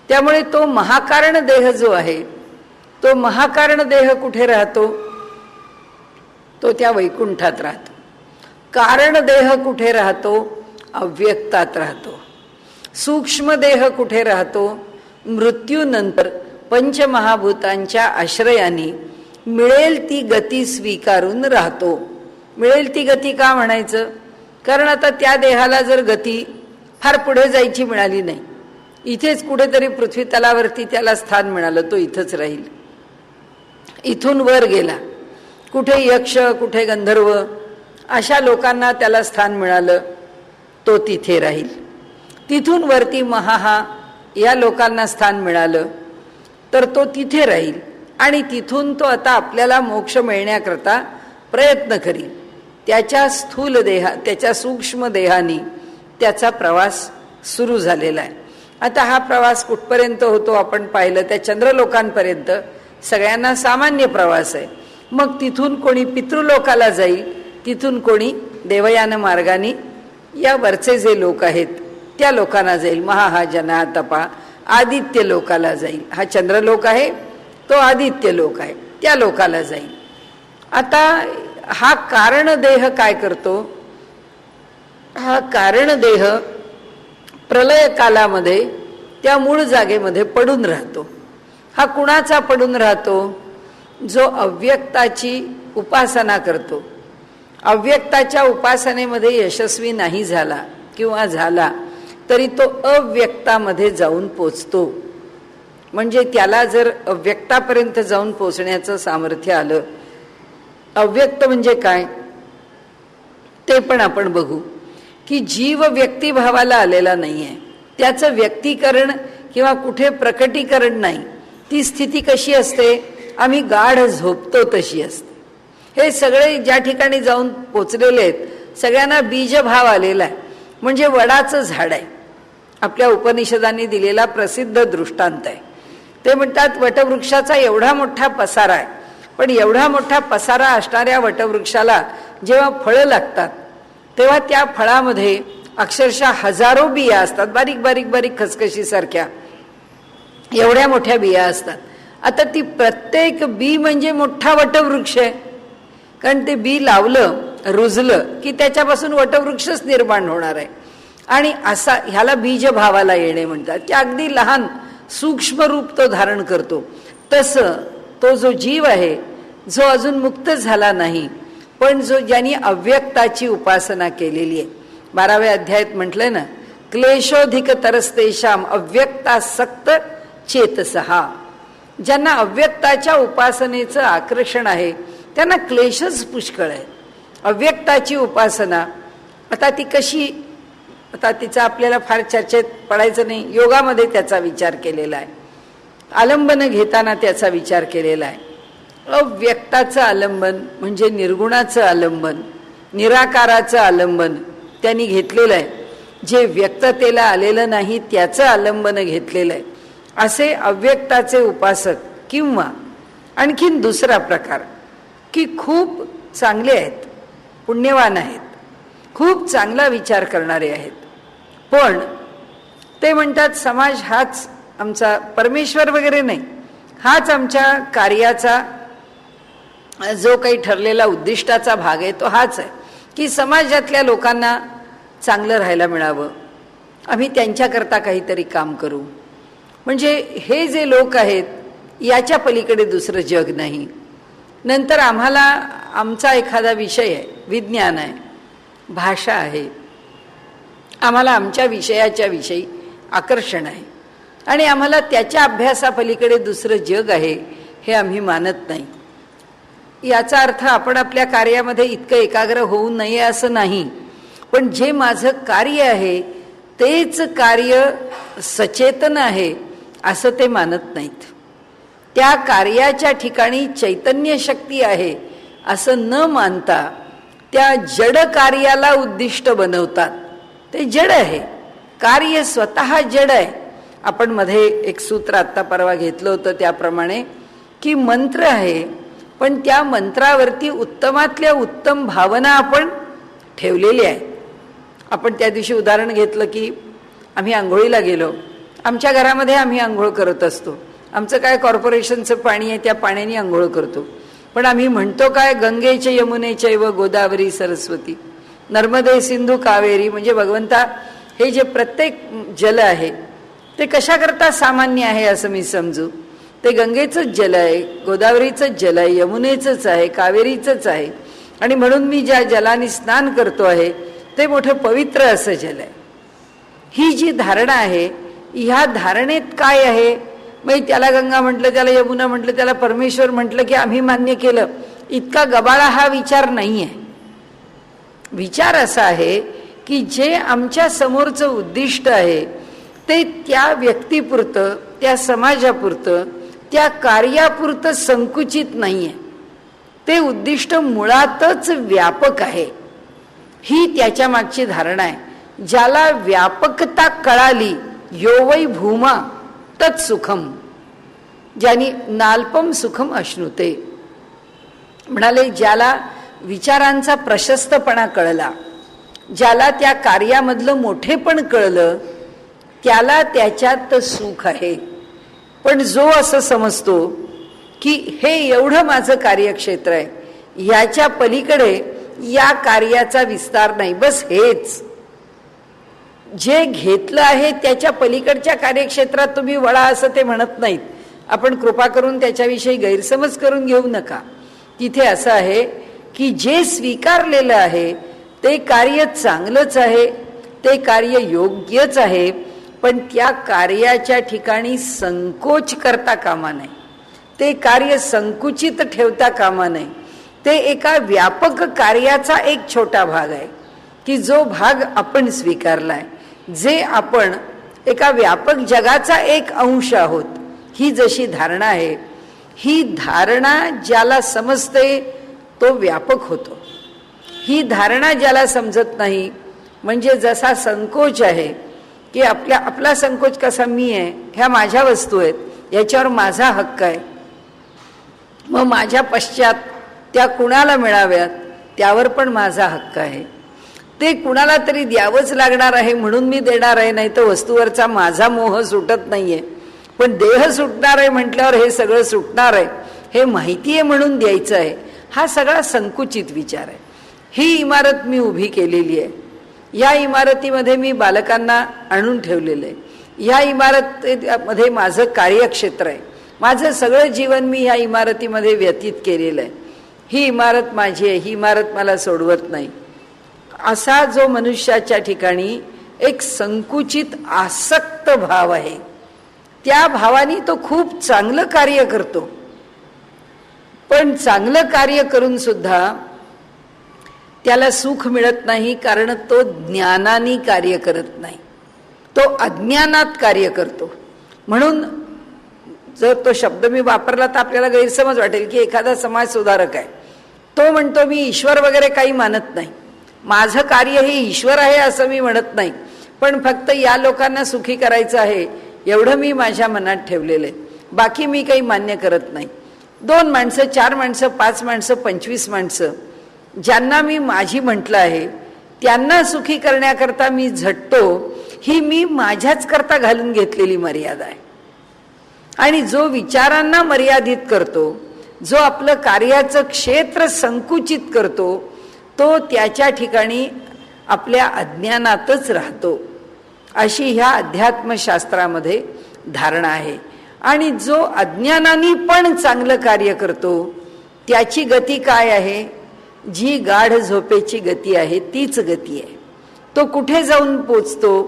त्यामुळे तो महाकारण देह जो आहे तो महाकारण देह कुठे राहतो? तो त्या वैकुंठात राहतो. कारण देह कुठे राहतो? अव्यक्तात राहतो. सूक्ष्म देह कुठे राहतो? मृत्यूनंतर पंचमहाभूतांच्या आश्रयाने मिळेल ती गती स्वीकारून राहतो. मिळेल ती गती का म्हणायचं? कारण आता त्या देहाला जर गती फार पुढे जायची मिळाली नाही, इथेच कुठेतरी पृथ्वी तलावरती त्याला स्थान मिळालं, तो इथंच राहील. इथून वर गेला, कुठे यक्ष कुठे गंधर्व अशा लोकांना त्याला स्थान मिळालं, तो तिथे राहील. तिथून वरती महा या लोकांना स्थान मिळालं तर तो तिथे राहील. आणि तिथून तो आता आपल्याला मोक्ष मिळण्याकरता प्रयत्न करील. त्याच्या स्थूल देहा, त्याच्या सूक्ष्म देहानी त्याचा प्रवास सुरू झालेला आहे. आता हा प्रवास कुठपर्यंत होतो आपण पाहिलं. त्या चंद्रलोकांपर्यंत सगळ्यांना सामान्य प्रवास आहे. मग तिथून कोणी पितृलोकाला जाईल, तिथून कोणी देवयान मार्गाने या वरचे जे लोक आहेत त्या लोकांना जाईल. महा जना तपा आदित्य लोकाला जाईल. हा चंद्रलोक आहे, तो आदित्य लोक आहे, त्या लोकाला जाईल. आता हा कारण देह काय करतो? हा कारण देह प्रलय कालामध्ये त्या मूळ जागेमध्ये पडून राहतो. हा कुणाचा पडून राहतो? जो अव्यक्ताची उपासना करतो. अव्यक्ताच्या उपासनेमध्ये यशस्वी नाही झाला किंवा झाला तरी तो अव्यक्तामध्ये जाऊन पोचतो. म्हणजे त्याला जर अव्यक्तापर्यंत जाऊन पोचण्याचं सामर्थ्य आलं. अव्यक्त म्हणजे काय ते पण आपण बघू. की जीव व्यक्तिभावाला आलेला नाहीये, त्याचं व्यक्तीकरण किंवा कुठे प्रकटीकरण नाही. ती स्थिती कशी असते, आम्ही गाढ झोपतो तशी असते. हे सगळे ज्या ठिकाणी जाऊन पोचलेले आहेत सगळ्यांना बीजभाव आलेला आहे, म्हणजे वडाचं झाड आहे. आपल्या उपनिषदांनी दिलेला प्रसिद्ध दृष्टांत आहे. ते म्हणतात वटवृक्षाचा एवढा मोठा पसारा आहे, पण एवढा मोठा पसारा असणाऱ्या वटवृक्षाला जेव्हा फळं लागतात तेव्हा त्या फळामध्ये अक्षरशः हजारो बिया असतात, बारीक बारीक बारीक खसखशीसारख्या एवढ्या मोठ्या बिया असतात. आता ती प्रत्येक बी म्हणजे मोठा वटवृक्ष आहे, कारण ते बी लावलं रुजलं की त्याच्यापासून वटवृक्षच निर्माण होणार आहे. आणि असा ह्याला बीजभावाला येणे म्हणतात, की अगदी लहान सूक्ष्म रूप तो धारण करतो. तसं तो जो जीव आहे जो अजून मुक्त झाला नाही, पण जो ज्यांनी अव्यक्ताची उपासना केलेली आहे. 12व्या अध्यायात म्हटलंय ना, क्लेशोधिक तरस्तेषाम अव्यक्तासक्त चेतसहा. ज्यांना अव्यक्ताच्या उपासनेचं आकर्षण आहे त्यांना क्लेशच पुष्कळ आहे. अव्यक्ताची उपासना आता ती कशी, आता तिचा आपल्याला फार चर्चेत पडायचं नाही. योगामध्ये त्याचा विचार केलेला आहे, आलंबन घेताना त्याचा विचार केलेला आहे. अव्यक्ताचं आलंबन म्हणजे निर्गुणाचं आलंबन, निराकाराचं आलंबन त्यांनी घेतलेलं आहे. जे व्यक्ततेला आलेलं नाही त्याचं आलंबन घेतलेलं आहे. असे अव्यक्ताचे उपासक. किंवा आणखीन दुसरा प्रकार की खूप चांगले आहेत, पुण्यवान आहेत, खूप चांगला विचार करणारे आहेत, पण ते म्हणतात समाज हाच आमचा परमेश्वर वगैरे नाही, हाच आमच्या कार्याचा जो काही ठरलेला उद्दिष्टाचा भाग आहे तो हाच आहे की समाजातल्या लोकांना चांगलं राहायला मिळावं, आम्ही त्यांच्याकरता काहीतरी काम करू. म्हणजे हे जे लोक आहेत याच्या पलीकडे दुसरं जग नाही. नंतर आम्हाला आमचा एखादा विषय आहे, विज्ञान आहे, भाषा आहे, आम्हाला आमच्या विषयाच्या विषयी आकर्षण आहे आणि आम्हाला त्याच्या अभ्यासापलीकडे दुसरं जग आहे हे आम्ही मानत नाही. याचा अर्थ आपण आपल्या कार्यामध्ये इतकं एकाग्र होऊ नये असं नाही, पण जे माझं कार्य आहे तेच कार्य सचेतन आहे असं ते मानत नाहीत. त्या कार्याच्या ठिकाणी चैतन्य शक्ती आहे असं न मानता त्या जड कार्याला उद्दिष्ट बनवतात. ते जड आहे, कार्य स्वतः जड आहे. आपण मध्ये एक सूत्र आत्ता परवा घेतलं होतं त्याप्रमाणे की मंत्र आहे, पण त्या मंत्रावरती उत्तमातल्या उत्तम भावना आपण ठेवलेली आहे. आपण त्या दिवशी उदाहरण घेतलं की आम्ही आंघोळीला गेलो, आमच्या घरामध्ये आम्ही आंघोळ करत असतो, आमचं काय कॉर्पोरेशनचं पाणी आहे त्या पाण्याने आंघोळ करतो, पण आम्ही म्हणतो काय गंगेचे यमुनेचे व गोदावरी सरस्वती नर्मदे सिंधू कावेरी. म्हणजे भगवंता हे जे प्रत्येक जल आहे ते कशाकरता सामान्य आहे असं मी समजू. ते गंगेचंच जल आहे, गोदावरीचंच जल आहे, यमुनेचंच आहे, कावेरीचंच आहे, आणि म्हणून मी ज्या जलाने स्नान करतो आहे ते मोठं पवित्र असं जल आहे. ही जी धारणा आहे, ह्या धारणेत काय आहे, मग त्याला गंगा म्हटलं, त्याला यमुना म्हटलं, त्याला परमेश्वर म्हटलं की आम्ही मान्य केलं, इतका गबाळा हा विचार नाही आहे. विचार असा आहे की जे आमच्या समोरचं उद्दिष्ट आहे ते त्या व्यक्तीपुरतं, त्या समाजापुरतं, त्या कार्यापुरतं संकुचित नाहीये. ते उद्दिष्ट मुळातच व्यापक आहे. ही त्याच्या मागची धारणा आहे. ज्याला व्यापकता कळाली, यो वै भूमा तत् सुखम ज्यानी नाल्पम सुखम अश्नुते. म्हणाले ज्याला विचारांचा प्रशस्तपणा कळला, ज्याला त्या कार्यामधलं मोठेपण कळलं, त्याला त्याच्यात सुख आहे. पण जो असं समजतो की हे एवढं माझं कार्यक्षेत्र आहे, ह्याच्या पलीकडे या कार्याचा विस्तार नाही, बस हेच जे घेतलं आहे त्याच्या पलीकडच्या कार्यक्षेत्रात तुम्ही वळा असं ते म्हणत नाहीत. आपण कृपा करून त्याच्याविषयी गैरसमज करून घेऊ नका. तिथे असं आहे की जे स्वीकारलेलं आहे ते कार्य चांगलंच आहे, ते कार्य योग्यच आहे, पण त्या कार्याच्या ठिकाणी संकोच करता कामा नये, ते कार्य संकुचित ठेवता कामा नये. ते एका व्यापक कार्याचा एक छोटा भाग आहे. की जो भाग आपण स्वीकारलाय, जे आपण एका व्यापक जगाचा एक अंश आहोत, ही जशी धारणा आहे, ही धारणा ज्याला समजते तो व्यापक होतो. ही धारणा ज्याला समजत नाही, म्हणजे जसा संकोच आहे की आपला संकोच कसा, मी आहे, ह्या माझ्या वस्तू आहेत, याच्यावर माझा हक्क आहे, मग माझ्या पश्चात त्या कुणाला मिळाव्यात त्यावर पण माझा हक्क आहे, ते कुणाला तरी द्यावंच लागणार आहे म्हणून मी देणार आहे, नाही तर वस्तूवरचा माझा मोह सुटत नाहीये. पण देह सुटणार आहे म्हटल्यावर हे सगळं सुटणार आहे हे माहिती आहे म्हणून द्यायचं आहे, हा सगळा संकुचित विचार आहे. ही इमारत मी उभी केलेली आहे, या इमारतीमध्ये मी बालकांना आणून ठेवलेलं आहे, ह्या इमारतीमध्ये माझं कार्यक्षेत्र आहे, माझं सगळं जीवन मी ह्या इमारतीमध्ये व्यतीत केलेलं आहे, ही इमारत माझी आहे, ही इमारत मला सोडवत नाही, असा जो मनुष्याच्या ठिकाणी एक संकुचित आसक्त भाव आहे, त्या भावाने तो खूप चांगलं कार्य करतो. पण चांगलं कार्य करून सुद्धा त्याला सुख मिळत नाही, कारण तो ज्ञानाने कार्य करत नाही, तो अज्ञानात कार्य करतो. म्हणून जर तो शब्द मी वापरला तर आपल्याला गैरसमज वाटेल की एखादा समाज सुधारक आहे, तो म्हणतो मी ईश्वर वगैरे काही मानत नाही, माझं कार्य हे ईश्वर आहे असं मी म्हणत नाही, पण फक्त या लोकांना सुखी करायचं आहे एवढं मी माझ्या मनात ठेवलेलं आहे, बाकी मी काही मान्य करत नाही. 2 माणसं, 4 माणसं, 5 माणसं, 25 माणसं ज्यांना मी माझी म्हटलं आहे त्यांना सुखी करण्याकरता मी झटतो, ही मी माझ्याच करता घालून घेतलेली मर्यादा आहे. आणि जो विचारांना मर्यादित करतो, जो आपलं कार्याचं क्षेत्र संकुचित करतो, तो त्याच्या ठिकाणी आपल्या अज्ञानातच राहतो, अशी ह्या अध्यात्मशास्त्रामध्ये धारणा आहे. आणि जो अज्ञानाने पण चांगलं कार्य करतो त्याची गती काय आहे, जी गाढ झोपेची गती आहे तीच गती आहे. तो कुठे जाऊन पोचतो,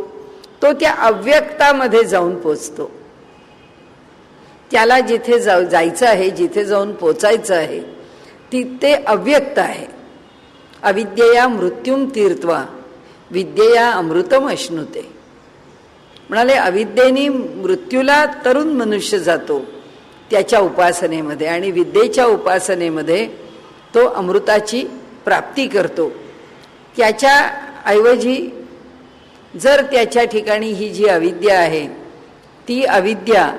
तो त्या अव्यक्तामध्ये जाऊन पोचतो. त्याला जिथे जायचं आहे, जिथे जाऊन पोचायचं आहे तिथे अव्यक्त आहे. अविद्यया मृत्युम तीर्थवा विद्येया अमृतम अश्नुते. म्हणाले अविद्येने मृत्यूला तरुण मनुष्य जातो त्याच्या उपासनेमध्ये, आणि विद्येच्या उपासनेमध्ये तो अमृताची प्राप्ती करतो. त्याच्या ऐवजी जर त्याच्या ठिकाणी ही जी अविद्या आहे, ती अविद्या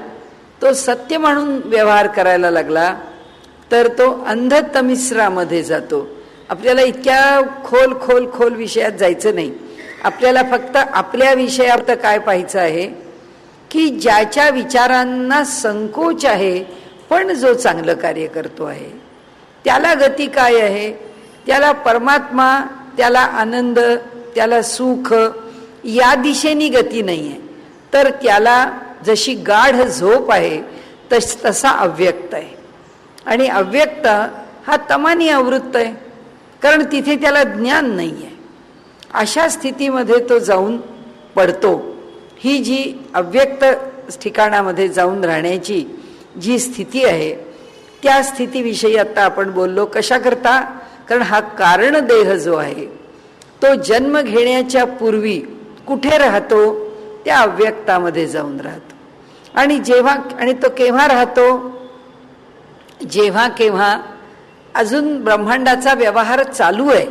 तो सत्य म्हणून व्यवहार करायला लागला तर तो अंधतमिश्रामध्ये जातो. आपल्याला इतक्या खोल खोल खोल विषयात जायचं नाही, आपल्याला फक्त आपल्या विषयात काय पाहायचं आहे की ज्याच्या विचारांना संकोच आहे पण जो चांगलं कार्य करतो आहे, त्याला गती काय आहे, त्याला परमात्मा, त्याला आनंद, त्याला सुख या दिशेने गती नाही आहे, तर त्याला जशी गाढ झोप आहे तसा अव्यक्त आहे. आणि अव्यक्त हा तमानी आवृत्त आहे, कारण तिथे त्याला ज्ञान नाही आहे. अशा स्थितीमध्ये तो जाऊन पडतो. ही जी अव्यक्त ठिकाणामध्ये जाऊन राहण्याची जी स्थिती आहे त्या स्थितीविषयी आता आपण बोललो. कशा करता, कारण हा कारण देह जो आहे तो जन्म घेण्याच्या पूर्वी कुठे राहतो, त्या अव्यक्तामध्ये जाऊन राहतो. आणि तो केव्हा राहतो, जेव्हा केव्हा अजून ब्रह्मांडाचा व्यवहार चालू आहे,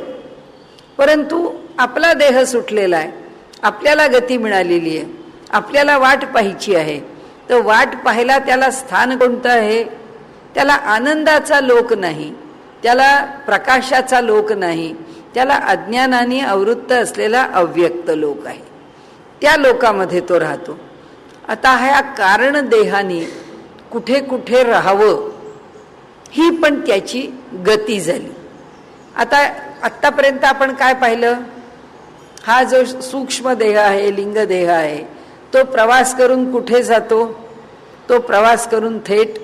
परंतु आपला देह सुटलेला आहे, आपल्याला गती मिळालेली आहे, आपल्याला वाट पाहायची आहे. तर वाट पाहायला त्याला स्थान कोणतं आहे, त्याला आनंदाचा लोक नाही, त्याला प्रकाशाचा लोक नाही, त्याला अज्ञानाने आवृत्त असलेला अव्यक्त लोक आहे. त्या लोकामध्ये तो राहतो. आता ह्या कारण देहाने कुठे कुठे राहावं ही पण त्याची गती झाली. आत्तापर्यंत आपण काय पाहिलं, हा जो सूक्ष्म देह आहे, लिंग देह आहे, तो प्रवास करून कुठे जातो, तो प्रवास करून थेट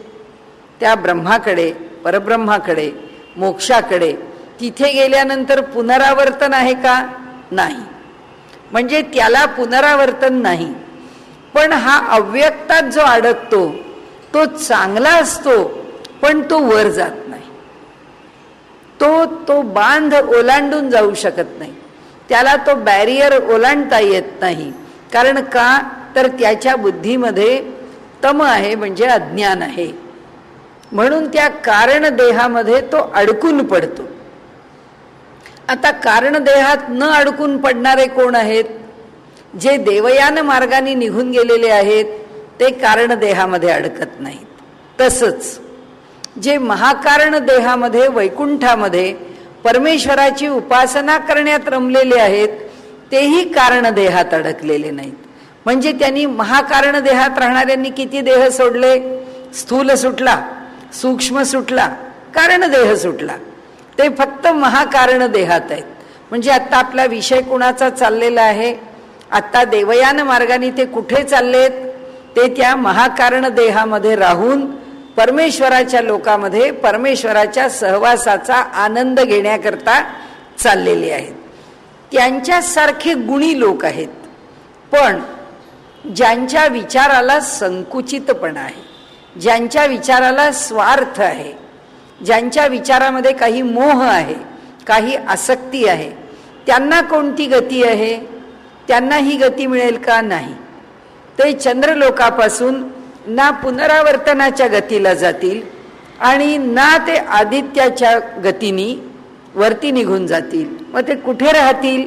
त्या ब्रह्माकडे, परब्रह्माकडे, मोक्षाकडे. तिथे गेल्यानंतर पुनरावर्तन आहे का, नाही. म्हणजे त्याला पुनरावर्तन नाही. पण हा अव्यक्तात जो अडकतो तो चांगला असतो, पण तो वर जात नाही, तो बांध ओलांडून जाऊ शकत नाही. त्याला तो बॅरियर ओलांडता येत नाही. कारण का तर त्याच्या बुद्धीमध्ये तम आहे, म्हणजे अज्ञान आहे. म्हणून त्या कारण देहामध्ये तो अडकून पडतो. आता कारण देहात न अडकून पडणारे कोण आहेत? जे देवयान मार्गाने निघून गेलेले आहेत ते कारण देहामध्ये अडकत नाहीत. तसंच जे महाकारण देहामध्ये वैकुंठामध्ये परमेश्वराची उपासना करण्यात रमलेले आहेत तेही कारण देहात अडकलेले नाहीत. म्हणजे त्यांनी महाकारण देहात राहणाऱ्यांनी किती देह सोडले? स्थूल सुटला, सूक्ष्म सुटला, कारण देह सुटला. ते फक्त महाकारण देहात आहेत. म्हणजे आता आपला विषय कुणाचा चाललेला आहे? आता देवयान मार्गाने ते कुठे चाललेत? ते त्या महाकारण देहामध्ये राहून परमेश्वराच्या लोकामध्ये परमेश्वराच्या सहवासाचा आनंद घेण्याकरता चाललेले आहेत. त्यांच्यासारखे गुणी लोक आहेत. पण ज्यांच्या विचाराला संकुचितपणा आहे, ज्यांच्या विचाराला स्वार्थ आहे, ज्यांच्या विचारामध्ये काही मोह आहे, काही आसक्ती आहे, त्यांना कोणती गती आहे? त्यांना ही गती मिळेल का? नाही. ते चंद्रलोकापासून ना पुनरावर्तनाच्या गतीला जातील आणि ना ते आदित्याच्या गतीने वरती निघून जातील. मग ते कुठे राहतील?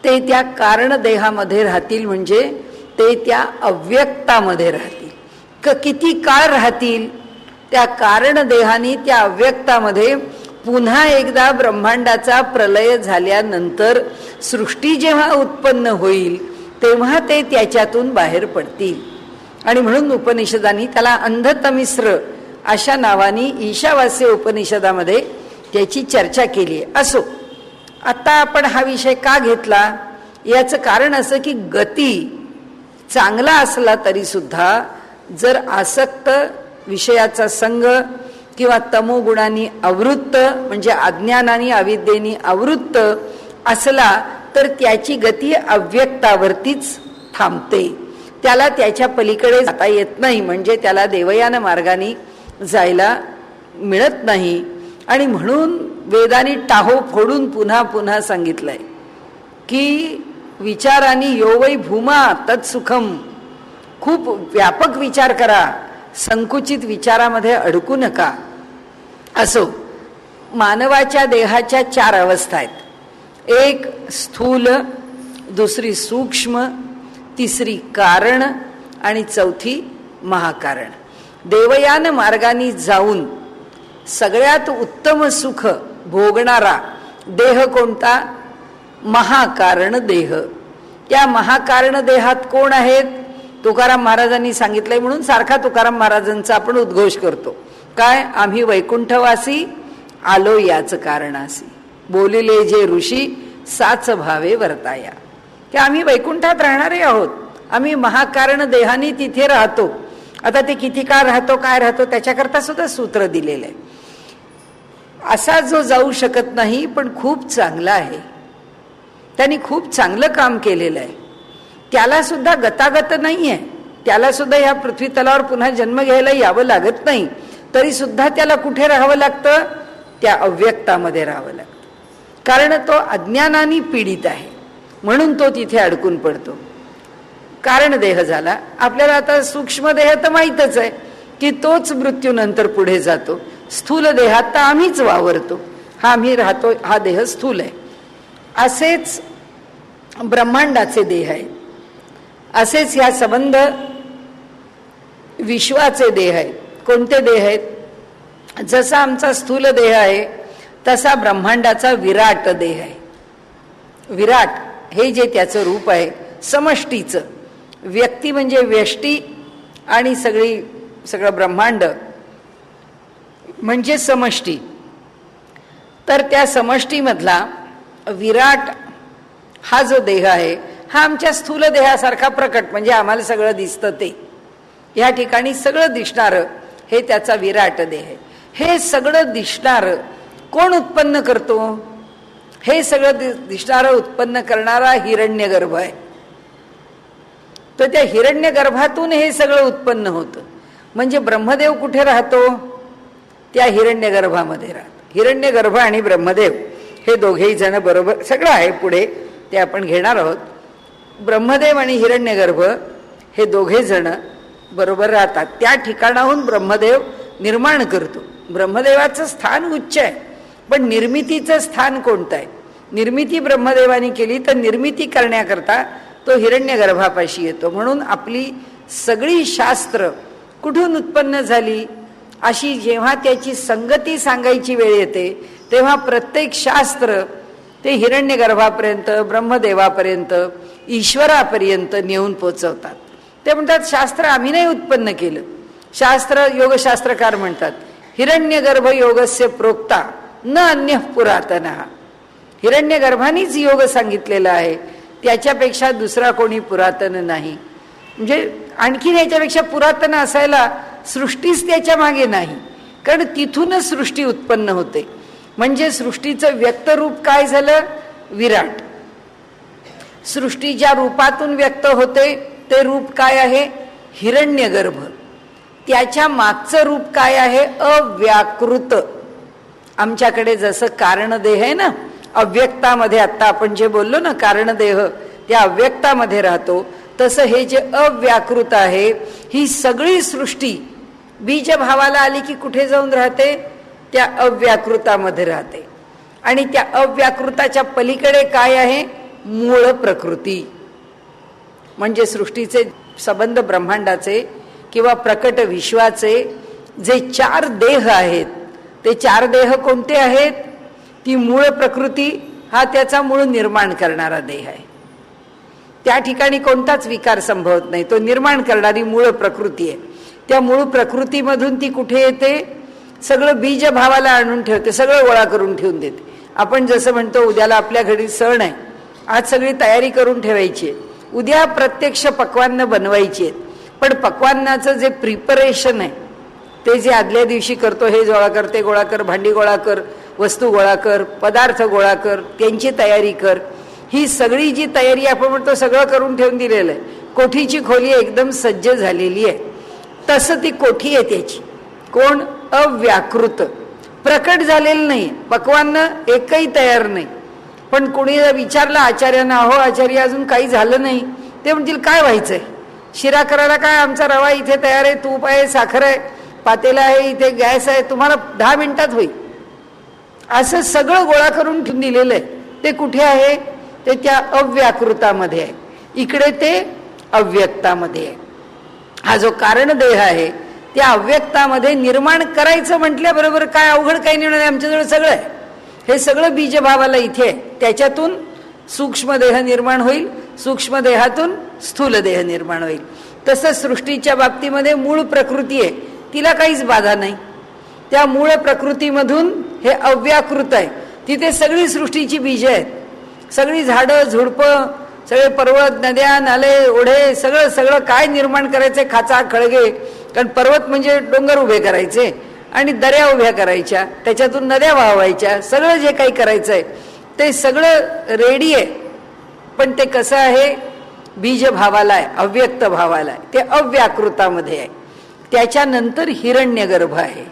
ते त्या कारण देहामध्ये राहतील. म्हणजे ते त्या अव्यक्तामध्ये राहतील. किती काळ राहतील? त्या कारण देहाने त्या अव्यक्तामध्ये पुन्हा एकदा ब्रह्मांडाचा प्रलय झाल्यानंतर सृष्टी जेव्हा उत्पन्न होईल तेव्हा ते त्याच्यातून बाहेर पडतील. आणि म्हणून उपनिषदांनी त्याला अंधतमिस्र अशा नावाने ईशावास्य उपनिषदामध्ये त्याची चर्चा केली आहे. असो, आता आपण हा विषय का घेतला? याचं कारण असं की गती चांगला असला तरी सुद्धा जर आसक्त विषयाचा संग किंवा तमोगुणांनी आवृत्त म्हणजे अज्ञानाने अविद्येने आवृत्त असला तर त्याची गती अव्यक्तावरतीच थांबते. त्याला त्याच्या पलीकडे जाता येत नाही. म्हणजे त्याला देवयान मार्गाने जायला मिळत नाही. आणि म्हणून वेदांनी टाहो फोडून पुन्हा पुन्हा सांगितलंय की विचारांनी यो वै भूमा तत्सुखम. खूप व्यापक विचार करा, संकुचित विचारामध्ये अडकू नका. असो, मानवाच्या देहाच्या 4 अवस्था आहेत. एक स्थूल, दुसरी सूक्ष्म, तिसरी कारण आणि चौथी महाकारण. देवयान मार्गाने जाऊन सगळ्यात उत्तम सुख भोगणारा देह कोणता? महाकारण देह. त्या महाकारण देहात कोण आहेत? तुकाराम महाराजांनी सांगितलंय. म्हणून सारखा तुकाराम महाराजांचा आपण उद्घोष करतो. काय? आम्ही वैकुंठवासी आलो याच कारणासी, बोलिले जे ऋषी साच भावे वर्ताया. की आम्ही वैकुंठात राहणारे आहोत. आम्ही महाकारण देहाने तिथे राहतो. आता ते किती काळ राहतो, काय राहतो, त्याच्याकरता सुद्धा सूत्र दिलेलं आहे. असा जो जाऊ शकत नाही पण खूप चांगला आहे, त्यांनी खूप चांगलं काम केलेलं आहे, त्याला सुद्धा गतागत नाही आहे. त्याला सुद्धा या पृथ्वी तलावर पुन्हा जन्म घ्यायला यावं लागत नाही. तरी सुद्धा त्याला कुठे राहावं लागतं? त्या अव्यक्तामध्ये राहावं लागतं. कारण तो अज्ञानाने पीडित आहे म्हणून तो तिथे अडकून पडतो. कारण देह झाला. आपल्याला आता सूक्ष्म देह तर माहीतच आहे की तोच मृत्यूनंतर पुढे जातो. स्थूल देहात तर आम्हीच वावरतो, हा आम्ही राहतो, हा देह स्थूल आहे. असेच ब्रह्मांडाचे देह आहेत. असेच ह्या संबंध विश्वाचे देह आहेत. कोणते देह आहेत? जसा आमचा स्थूल देह आहे तसा ब्रह्मांडाचा विराट देह आहे. विराट हे जे त्याचं रूप आहे समष्टीचं. व्यक्ती म्हणजे व्यष्टी आणि सगळं ब्रह्मांड म्हणजे समष्टी. तर त्या समष्टीमधला विराट हा जो देह आहे हा आमच्या स्थूल देहासारखा प्रकट, म्हणजे आम्हाला सगळं दिसतं ते. या ठिकाणी सगळं दिसणारं हे त्याचा विराट देह आहे. हे सगळं दिसणारं कोण उत्पन्न करतो? हे सगळं दिसणारं उत्पन्न करणारा हिरण्यगर्भ आहे. तर त्या हिरण्यगर्भातून हे सगळं उत्पन्न होतं. म्हणजे ब्रह्मदेव कुठे राहतो? त्या हिरण्यगर्भामध्ये राहतो. हिरण्यगर्भ आणि ब्रह्मदेव हे दोघेही जण बरोबर, सगळं आहे पुढे ते आपण घेणार आहोत. ब्रह्मदेव आणि हिरण्यगर्भ हे दोघे जण बरोबर राहतात. त्या ठिकाणाहून ब्रह्मदेव निर्माण करतो. ब्रह्मदेवाचं स्थान उच्च आहे, पण निर्मितीचं स्थान कोणतं आहे? निर्मिती ब्रह्मदेवाने केली, तर निर्मिती करण्याकरता तो हिरण्यगर्भापाशी येतो. म्हणून आपली सगळी शास्त्र कुठून उत्पन्न झाली अशी जेव्हा त्याची संगती सांगायची वेळ येते, तेव्हा प्रत्येक शास्त्र ते हिरण्यगर्भापर्यंत, ब्रह्मदेवापर्यंत, ईश्वरापर्यंत नेऊन पोचवतात. ते म्हणतात शास्त्र आम्ही नाही उत्पन्न केलं. शास्त्र, योगशास्त्रकार म्हणतात हिरण्यगर्भ योगस्य प्रोक्ता न अन्य पुरातन. हिरण्यगर्भानीच योग सांगितलेला आहे, त्याच्यापेक्षा दुसरा कोणी पुरातन नाही. म्हणजे आणखीन याच्यापेक्षा पुरातन असायला सृष्टीच त्याच्या मागे नाही, कारण तिथूनच सृष्टी उत्पन्न होते. म्हणजे सृष्टीचं व्यक्तरूप काय झालं? विराट. सृष्टी ज्या रूपातून व्यक्त होते ते रूप काय आहे? हिरण्यगर्भ. त्याच्या मागचं रूप काय आहे? अव्याकृत. आमच्याकडे जसं कारणदेह आहे ना, अव्यक्तामध्ये, आत्ता आपण जे बोललो ना कारणदेह, त्या अव्यक्तामध्ये राहतो, तसं हे जे अव्याकृत आहे, ही सगळी सृष्टी बीजभावाला आली की कुठे जाऊन राहते? त्या अव्याकृतामध्ये राहते. आणि त्या अव्याकृताच्या पलीकडे काय आहे? मूळ प्रकृती. म्हणजे सृष्टीचे संबंध, ब्रह्मांडाचे किंवा प्रकट विश्वाचे जे 4 देह आहेत, ते 4 देह कोणते आहेत? ती मूळ प्रकृती हा त्याचा मूळ निर्माण करणारा देह आहे. त्या ठिकाणी कोणताच विकार संभवत नाही, तो निर्माण करणारी मूळ प्रकृती आहे. त्या मूळ प्रकृतीमधून ती कुठे येते? सगळं बीज भावाला आणून ठेवते, सगळं गोळा करून ठेवून देते. आपण जसं म्हणतो उद्याला आपल्या घरी सण आहे, आज सगळी तयारी करून ठेवायची आहे, उद्या प्रत्यक्ष पक्वान्न बनवायची आहेत. पण पक्वान्नाचं जे प्रिपरेशन आहे, ते जे आदल्या दिवशी करतो, हे गोळा कर, ते गोळा कर, भांडी गोळा कर, वस्तू गोळा कर, पदार्थ गोळा कर, त्यांची तयारी कर, ही सगळी जी तयारी आपण म्हणतो सगळं करून ठेवून दिलेलं आहे. कोठीची खोली एकदम सज्ज झालेली आहे, तसं ती कोठी आहे त्याची. कोण? अव्याकृत. प्रकट झालेलं नाही, पक्वान्न एकही तयार नाही. पण कोणी विचारलं आचार्यांना, अहो आचार्य अजून काही झालं नाही, ते म्हणतील काय व्हायचंय? शिरा करायला काय, आमचा रवा इथे तयार आहे, तूप आहे, साखर आहे, पातेला आहे, इथे गॅस आहे, तुम्हाला 10 मिनिटात होईल. असं सगळं गोळा करून ठेवून दिलेलं आहे. ते कुठे आहे? ते त्या अव्याकृतामध्ये आहे. इकडे ते अव्यक्तामध्ये आहे. हा जो कारणदेह आहे त्या अव्यक्तामध्ये निर्माण करायचं म्हटल्याबरोबर काय अवघड काही निर्णय आहे, आमच्याजवळ सगळं आहे. हे सगळं बीजभावाला इथे आहे. त्याच्यातून सूक्ष्मदेह निर्माण होईल, सूक्ष्मदेहातून स्थूल देह निर्माण होईल. तसं सृष्टीच्या बाबतीमध्ये मूळ प्रकृती आहे, तिला काहीच बाधा नाही. त्या मूळ प्रकृतीमधून हे अव्याकृत आहे, तिथे सगळी सृष्टीची बीज आहेत. सगळी झाडं झुडपं, सगळे पर्वत, नद्या, नाले, ओढे, सगळं सगळं काय निर्माण करायचंय? खाचा खळगे. कारण पर्वत म्हणजे डोंगर उभे करायचे आणि दऱ्या उभ्या करायच्या, त्याच्यातून नद्या वाहवायच्या, सगळं जे काही करायचंय ते सगळं रेडी आहे. पण ते कसं आहे? बीज भावाला आहे, अव्यक्त भावाला आहे, ते अव्याकृतामध्ये आहे. त्याच्यानंतर हिरण्यगर्भ आहे.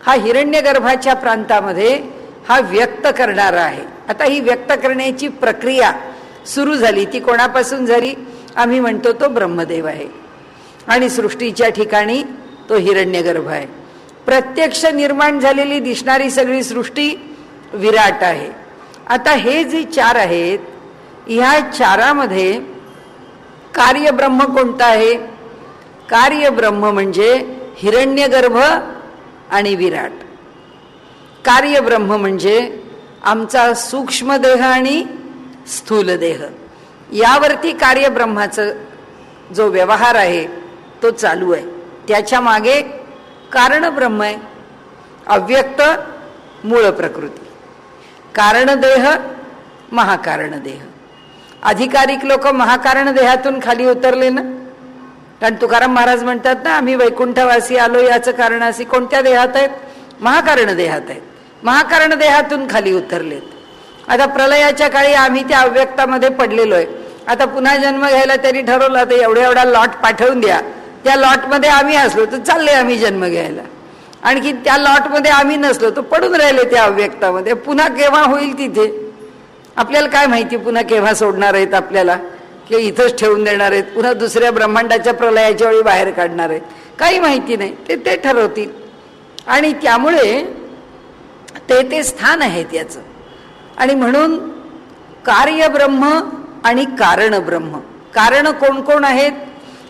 हा हिरण्यगर्भाच्या प्रांतामध्ये हा व्यक्त करणारा आहे. आता ही व्यक्त करण्याची प्रक्रिया सुरू झाली, ती कोणापासून झाली? आम्ही म्हणतो तो ब्रह्मदेव आहे. आणि सृष्टीच्या ठिकाणी तो हिरण्यगर्भ आहे. प्रत्यक्ष निर्माण झालेली दिसणारी सगळी सृष्टी विराट आहे. आता हे जे 4 आहेत, ह्या 4मध्ये कार्यब्रह्म कोणता आहे? कार्यब्रह्म म्हणजे हिरण्यगर्भ आणि विराट. कार्यब्रह्म म्हणजे आमचा सूक्ष्मदेह आणि स्थूल देह. यावरती कार्यब्रह्माचं जो व्यवहार आहे तो चालू आहे. त्याच्या मागे कारण ब्रह्म आहे, अव्यक्त मूळ प्रकृती. कारणदेह, महाकारणदेह. अधिकारिक लोक महाकारण देहातून खाली उतरले ना, कारण तुकाराम महाराज म्हणतात ना, आम्ही वैकुंठवासी आलो याचं कारण असे. कोणत्या देहात आहेत? महाकारण देहात आहेत. महाकारण देहातून खाली उतरलेत. आता प्रलयाच्या काळी आम्ही त्या अव्यक्तामध्ये पडलेलो आहे. आता पुन्हा जन्म घ्यायला त्यांनी ठरवलं, तर एवढा लॉट पाठवून द्या, त्या लॉटमध्ये आम्ही असलो तर चालले आम्ही जन्म घ्यायला. आणखी त्या लॉटमध्ये आम्ही नसलो तर पडून राहिले त्या अव्यक्तामध्ये. पुन्हा केव्हा होईल तिथे आपल्याला काय माहिती, पुन्हा केव्हा सोडणार आहेत आपल्याला, की इथंच ठेवून देणार आहेत, पुन्हा दुसऱ्या ब्रह्मांडाच्या प्रलयाच्या वेळी बाहेर काढणार आहेत, काही माहिती नाही. ते ठरवतील. आणि त्यामुळे ते स्थान आहे त्याचं. आणि म्हणून कार्य ब्रह्म आणि कारण ब्रह्म. कारण कोण कोण आहेत?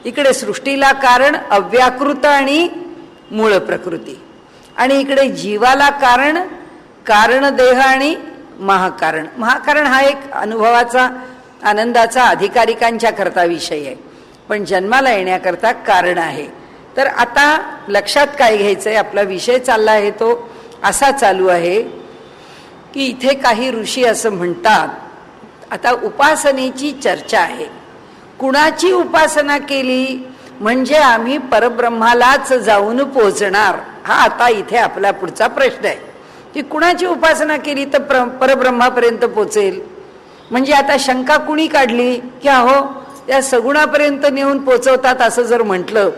इकडे सृष्टीला कारण अव्याकृत आणि मूळ प्रकृती, आणि इकडे जीवाला कारण कारण देह आणि महाकारण. महाकारण हा एक अनुभवाचा आनंदाचा अधिकारिकांच्या करता विषय आहे, पण जन्माला येण्याकरता कारण आहे. तर आता लक्षात काय घ्यायचंय, आपला विषय चालला आहे तो असा चालू आहे की इथे काही ऋषी असं म्हणतात, आता उपासनेची चर्चा आहे. कुणाची उपासना केली म्हणजे आम्ही परब्रह्मालाच जाऊन पोचणार, हा आता इथे आपला पुढचा प्रश्न आहे की कुणाची उपासना केली तर परब्रह्मापर्यंत पोचेल. म्हणजे आता शंका कुणी काढली की अहो त्या सगुणापर्यंत नेऊन पोचवतात असं जर म्हटलं,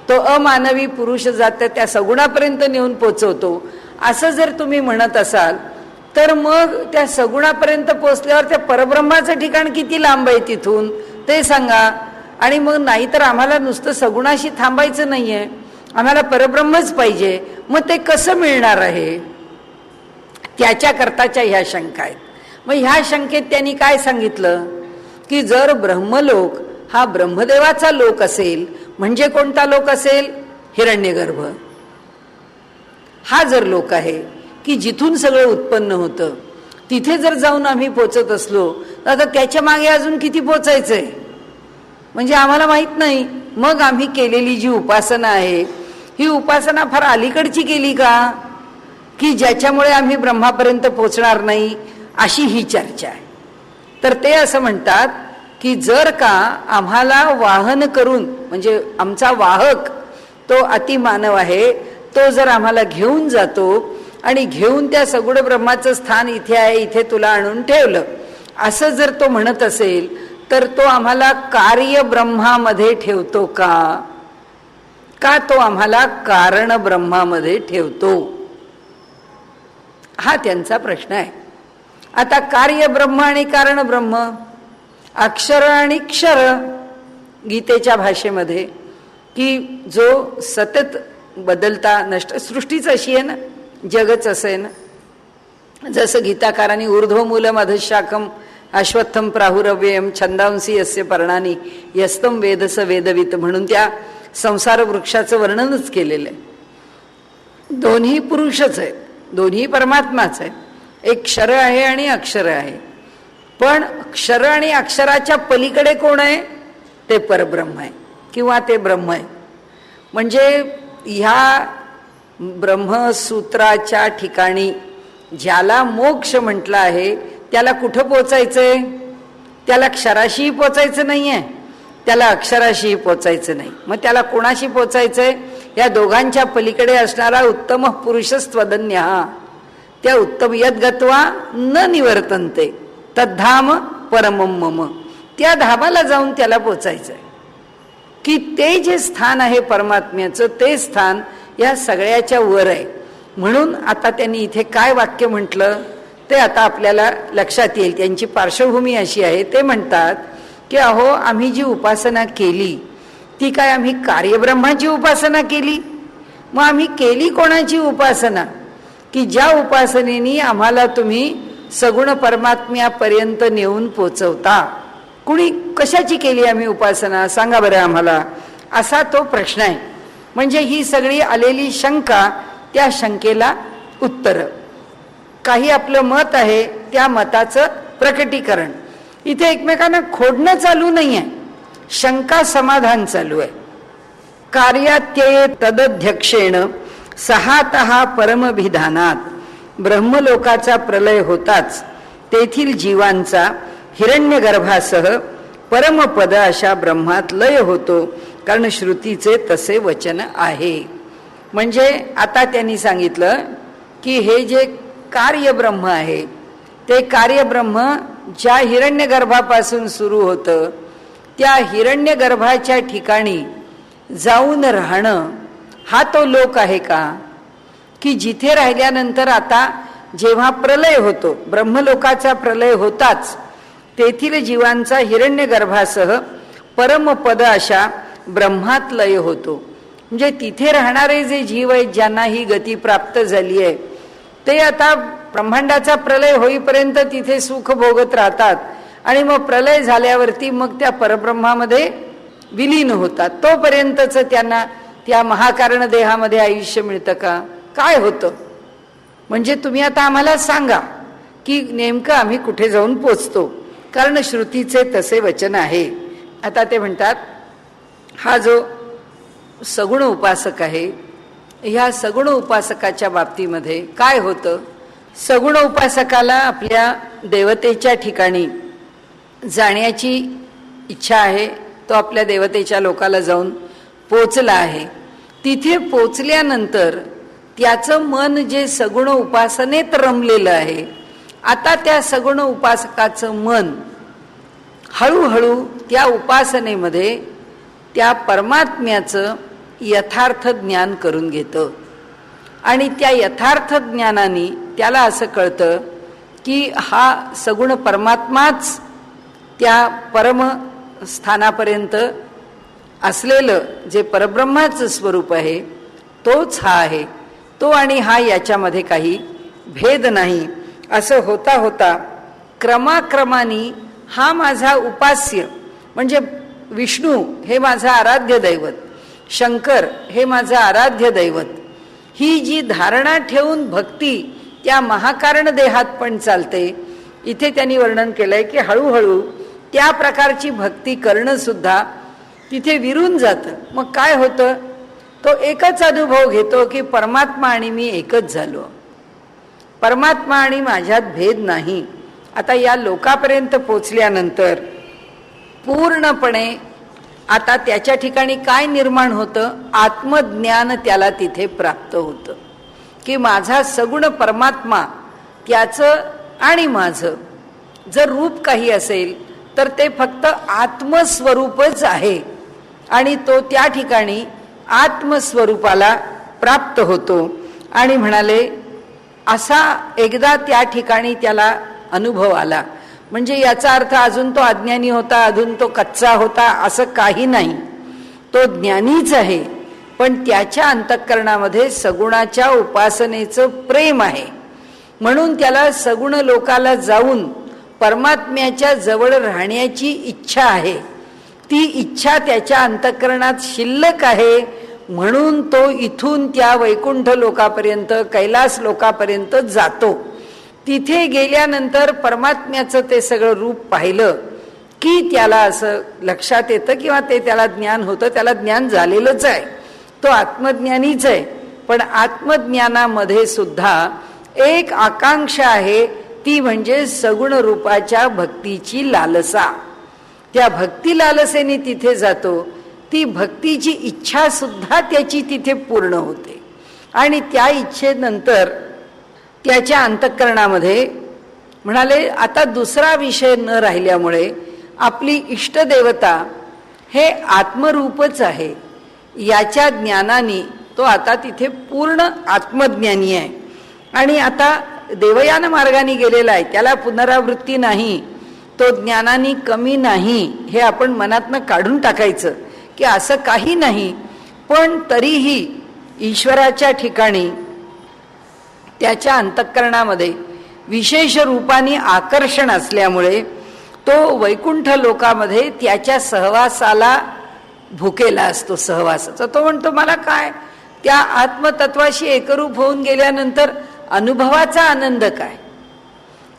तो अमानवी पुरुष जात त्या सगुणापर्यंत नेऊन पोचवतो असं जर तुम्ही म्हणत असाल, तर मग त्या सगुणापर्यंत पोचल्यावर त्या परब्रह्माचं ठिकाण किती लांब आहे तिथून ते सांगा. आणि मग नाहीतर आम्हाला नुसतं सगुणाशी थांबायचं नाहीये, आम्हाला परब्रह्मच पाहिजे, मग ते कसं मिळणार आहे, त्याच्याकरताच्या ह्या शंका आहेत. मग ह्या शंकेत त्यांनी काय सांगितलं की जर ब्रह्मलोक हा ब्रह्मदेवाचा लोक असेल, म्हणजे कोणता लोक असेल? हिरण्यगर्भ हा जर लोक आहे की जिथून सगळं उत्पन्न होतं, तिथे जर जाऊन आम्ही पोचत असलो तर आता त्याच्या मागे अजून किती पोचायचंय म्हणजे आम्हाला माहित नाही. मग आम्ही केलेली जी उपासना आहे ही उपासना फार अलीकडची केली का, की ज्याच्यामुळे आम्ही ब्रह्मापर्यंत पोचणार नाही, अशी ही चर्चा आहे. तर ते असं म्हणतात की जर का आम्हाला वाहन करून, म्हणजे आमचा वाहक तो अतिमानव आहे, तो जर आम्हाला घेऊन जातो आणि घेऊन त्या सगुण ब्रह्माचं स्थान इथे आहे, इथे तुला आणून ठेवलं, असं जर तो म्हणत असेल तर तो आम्हाला कार्य ब्रह्मामध्ये ठेवतो का तो आम्हाला कारण ब्रह्मामध्ये ठेवतो, हा त्यांचा प्रश्न आहे. आता कार्य ब्रह्म आणि कारण ब्रह्म, अक्षर आणि क्षर, गीतेच्या भाषेमध्ये की जो सतत बदलता नष्ट, सृष्टीच अशी आहे ना, जगच असं आहे ना. जसं गीताकारांनी ऊर्ध्वमूलम अधशाखम अश्वत्थम प्राहुरव्ययम छंदांसी यस्य पर्णानी यस्तम वेदस वेदवित म्हणून त्या संसार वृक्षाचं वर्णनच केलेलं आहे. दोन्ही पुरुषच आहेत, दोन्ही परमात्माच आहे. एक क्षर आहे आणि अक्षर आहे, पण क्षर आणि अक्षराच्या पलीकडे कोण आहे? ते परब्रह्म आहे किंवा ते ब्रह्म आहे. म्हणजे ह्या ब्रह्मसूत्राच्या ठिकाणी ज्याला मोक्ष म्हटलं आहे त्याला कुठं पोचायचंय? त्याला क्षराशीही पोचायचं नाहीये, त्याला अक्षराशीही पोचायचं नाही. मग त्याला कोणाशी पोचायचंय? या दोघांच्या पलीकडे असणारा उत्तम पुरुषस्त्वदन्य, त्या उत्तम यद्गत्वा न निवर्तन्ते तद्धाम परमं मम, त्या धामाला जाऊन त्याला पोचायचंय. की ते जे स्थान आहे परमात्म्याचं, ते स्थान या सगळ्याच्या वर आहे. म्हणून आता त्यांनी इथे काय वाक्य म्हटलं ते आता आपल्याला लक्षात येईल. त्यांची पार्श्वभूमी अशी आहे, ते म्हणतात की अहो आम्ही जी उपासना केली ती काय आम्ही कार्यब्रह्माची उपासना केली? मग आम्ही केली कोणाची उपासना? की ज्या उपासनेनी आम्हाला तुम्ही सगुण परमात्म्यापर्यंत नेऊन पोचवता. कुणी कशाची केली आम्ही उपासना सांगा बरं आम्हाला, असा तो प्रश्न आहे. म्हणजे ही सगळी आलेली शंका, त्या शंकेला उत्तर, काही आपलं मत आहे त्या मताचं प्रकटीकरण. इथे एकमेकांना खोडणं चालू नाहीये, शंका समाधान चालू आहे. कार्यात्यये तदध्यक्षेण सहातः परमभिधानात ब्रह्मलोकाचा प्रलय होताच तेथील जीवांचा हिरण्यगर्भासह परमपद अशा ब्रह्मात लय होतो, कारण श्रुतीचे तसे वचन आहे. म्हणजे आता त्यांनी सांगितलं की हे जे कार्यब्रह्म आहे ते कार्यब्रह्म ज्या हिरण्यगर्भापासून सुरू होतं त्या हिरण्यगर्भाच्या ठिकाणी जाऊन राहणं, हा तो लोक आहे का? की जिथे राहिल्यानंतर आता जेव्हा प्रलय होतो, ब्रह्मलोकाचा प्रलय होताच तेथील जीवांचा हिरण्यगर्भासह परमपद अशा ब्रह्मात लय होतो. म्हणजे तिथे राहणारे जे जीव आहेत ज्यांना ही गती प्राप्त झाली आहे ते आता ब्रह्मांडाचा प्रलय होईपर्यंत तिथे सुख भोगत राहतात आणि मग प्रलय झाल्यावरती मग त्या परब्रह्मामध्ये विलीन होतात. तोपर्यंतच त्यांना त्या महाकारण देहामध्ये आयुष्य मिळतं का? काय होतं? म्हणजे तुम्ही आता आम्हाला सांगा की नेमकं आम्ही कुठे जाऊन पोचतो, कारण श्रुतीचे तसे वचन आहे. आता ते म्हणतात, हा जो सगुण उपासक आहे, ह्या सगुण उपासकाच्या बाबतीमध्ये काय होतं? सगुण उपासकाला आपल्या देवतेच्या ठिकाणी जाण्याची इच्छा आहे. तो आपल्या देवतेच्या लोकाला जाऊन पोचला आहे. तिथे पोचल्यानंतर त्याचं मन जे सगुण उपासनेत रमलेलं आहे, आता त्या सगुण उपासकाचं मन हळूहळू त्या उपासनेमध्ये त्या परमात्म्याचं यथार्थ ज्ञान करून घेतं. आणि त्या यथार्थ ज्ञानाने त्याला असं कळतं की हा सगुण परमात्माच त्या परम स्थानापर्यंत असलेलं जे परब्रह्माचं स्वरूप आहे तोच हा आहे. तो आणि हा याच्यामध्ये काही भेद नाही. असं होता होता क्रमाक्रमाने हा माझा उपास्य म्हणजे विष्णू हे माझं आराध्य दैवत, शंकर हे माझं आराध्य दैवत, ही जी धारणा ठेवून भक्ती त्या महाकारण देहात पण चालते. इथे त्यांनी वर्णन केलंय की हळूहळू त्या प्रकारची भक्ती करणं सुद्धा तिथे विरून जातं. मग काय होतं? तो एकच अनुभव घेतो की परमात्मा आणि मी एकच झालो, परमात्मा आणि माझ्यात भेद नाही. आता या लोकापर्यंत पोचल्यानंतर पूर्णपणे आता त्याच्या ठिकाणी काय निर्माण होतं? आत्मज्ञान त्याला तिथे प्राप्त होतं की माझा सगुण परमात्मा, त्याचं आणि माझं जर रूप काही असेल तर ते फक्त आत्मस्वरूपच आहे. आणि तो त्या ठिकाणी आत्मस्वरूपाला प्राप्त होतो. आणि म्हणाले असा एकदा त्या ठिकाणी त्याला अनुभव आला. म्हणजे याचा अर्थ अजून तो अज्ञानी होता, अजून तो कच्चा होता असं काही नाही. तो ज्ञानीच आहे, पण त्याच्या अंतःकरणामध्ये सगुणाच्या उपासनेचं प्रेम आहे. म्हणून त्याला सगुण लोकाला जाऊन परमात्म्याच्या जवळ राहण्याची इच्छा आहे. ती इच्छा त्याच्या अंतःकरणात शिल्लक आहे. म्हणून तो इथून त्या वैकुंठ लोकापर्यंत, कैलास लोकापर्यंत जातो. तिथे गेल्यानंतर परमात्म्याचं ते सगळं रूप पाहिलं की त्याला असं लक्षात येतं किंवा ते त्याला ज्ञान होतं. त्याला ज्ञान झालेलंच आहे, तो आत्मज्ञानीच आहे. पण आत्मज्ञानामध्ये सुद्धा एक आकांक्षा आहे, ती म्हणजे सगुण रूपाच्या भक्तीची लालसा. त्या भक्ती लालसेने तिथे जातो. ती भक्तीची इच्छा सुद्धा त्याची तिथे पूर्ण होते. आणि त्या इच्छेनंतर त्याच्या अंतःकरणामध्ये म्हणाले आता दुसरा विषय न राहिल्यामुळे आपली इष्टदेवता हे आत्मरूपच आहे. याच्या ज्ञानाने तो आता तिथे पूर्ण आत्मज्ञानी आहे. आणि आता देवयान मार्गाने गेलेला आहे, त्याला पुनरावृत्ती नाही, तो ज्ञानाने कमी नाही. हे आपण मनातनं काढून टाकायचं की असं काही नाही. पण तरीही ईश्वराच्या ठिकाणी त्याच्या अंतःकरणामध्ये विशेष रूपाने आकर्षण असल्यामुळे तो वैकुंठ लोकामध्ये त्याच्या सहवासाला भुकेला असतो. सहवासाचा तो म्हणतो मला काय, त्या आत्मतत्वाशी एकरूप होऊन गेल्यानंतर अनुभवाचा आनंद काय.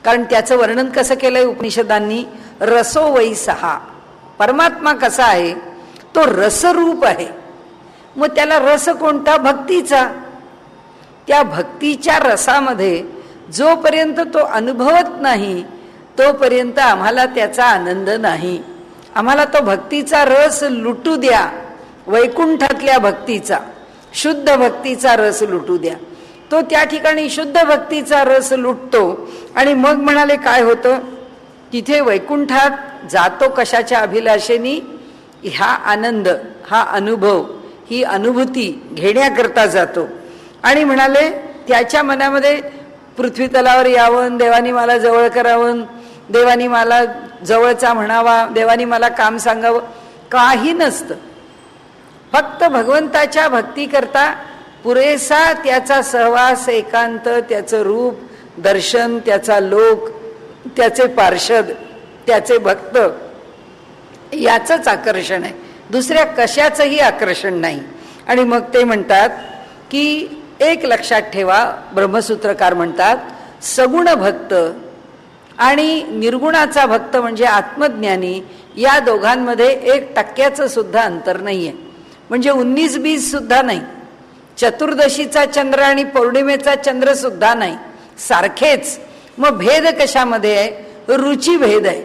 कारण त्याचं वर्णन कसं केलंय उपनिषदांनी, रसो वै सहा. परमात्मा कसा आहे? तो रसरूप आहे. मग त्याला रस कोणता? भक्तीचा. त्या भक्तीच्या रसामध्ये जोपर्यंत तो अनुभवत नाही तोपर्यंत आम्हाला त्याचा आनंद नाही. आम्हाला तो भक्तीचा रस लुटू द्या, वैकुंठातल्या भक्तीचा, शुद्ध भक्तीचा रस लुटू द्या. तो त्या ठिकाणी शुद्ध भक्तीचा रस लुटतो. आणि मग म्हणाले काय होतं? तिथे वैकुंठात जातो कशाच्या अभिलाषेनी? हा आनंद, हा अनुभव, ही अनुभूती घेण्याकरता जातो. आणि म्हणाले त्याच्या मनामध्ये पृथ्वी तलावर यावं, देवानी मला जवळ करावं, देवानी मला जवळचा म्हणावा, देवानी मला काम सांगावं, काही नसतं. फक्त भगवंताच्या भक्ती करता पुरेसा त्याचा सहवास, एकांत, त्याचं रूप, दर्शन, त्याचा लोक, त्याचे पार्षद, त्याचे भक्त, याचंच आकर्षण आहे, दुसऱ्या कशाचंही आकर्षण नाही. आणि मग ते म्हणतात की एक लक्षात ठेवा, ब्रह्मसूत्रकार म्हणतात सगुण भक्त आणि निर्गुणाचा भक्त म्हणजे आत्मज्ञानी, या दोघांमध्ये 1% सुद्धा अंतर नाहीये, म्हणजे 19-20 सुद्धा नाही. चतुर्दशीचा चंद्र आणि पौर्णिमेचा चंद्र सुद्धा नाही, सारखेच. मग भेद कशामध्ये आहे? रुची भेद आहे.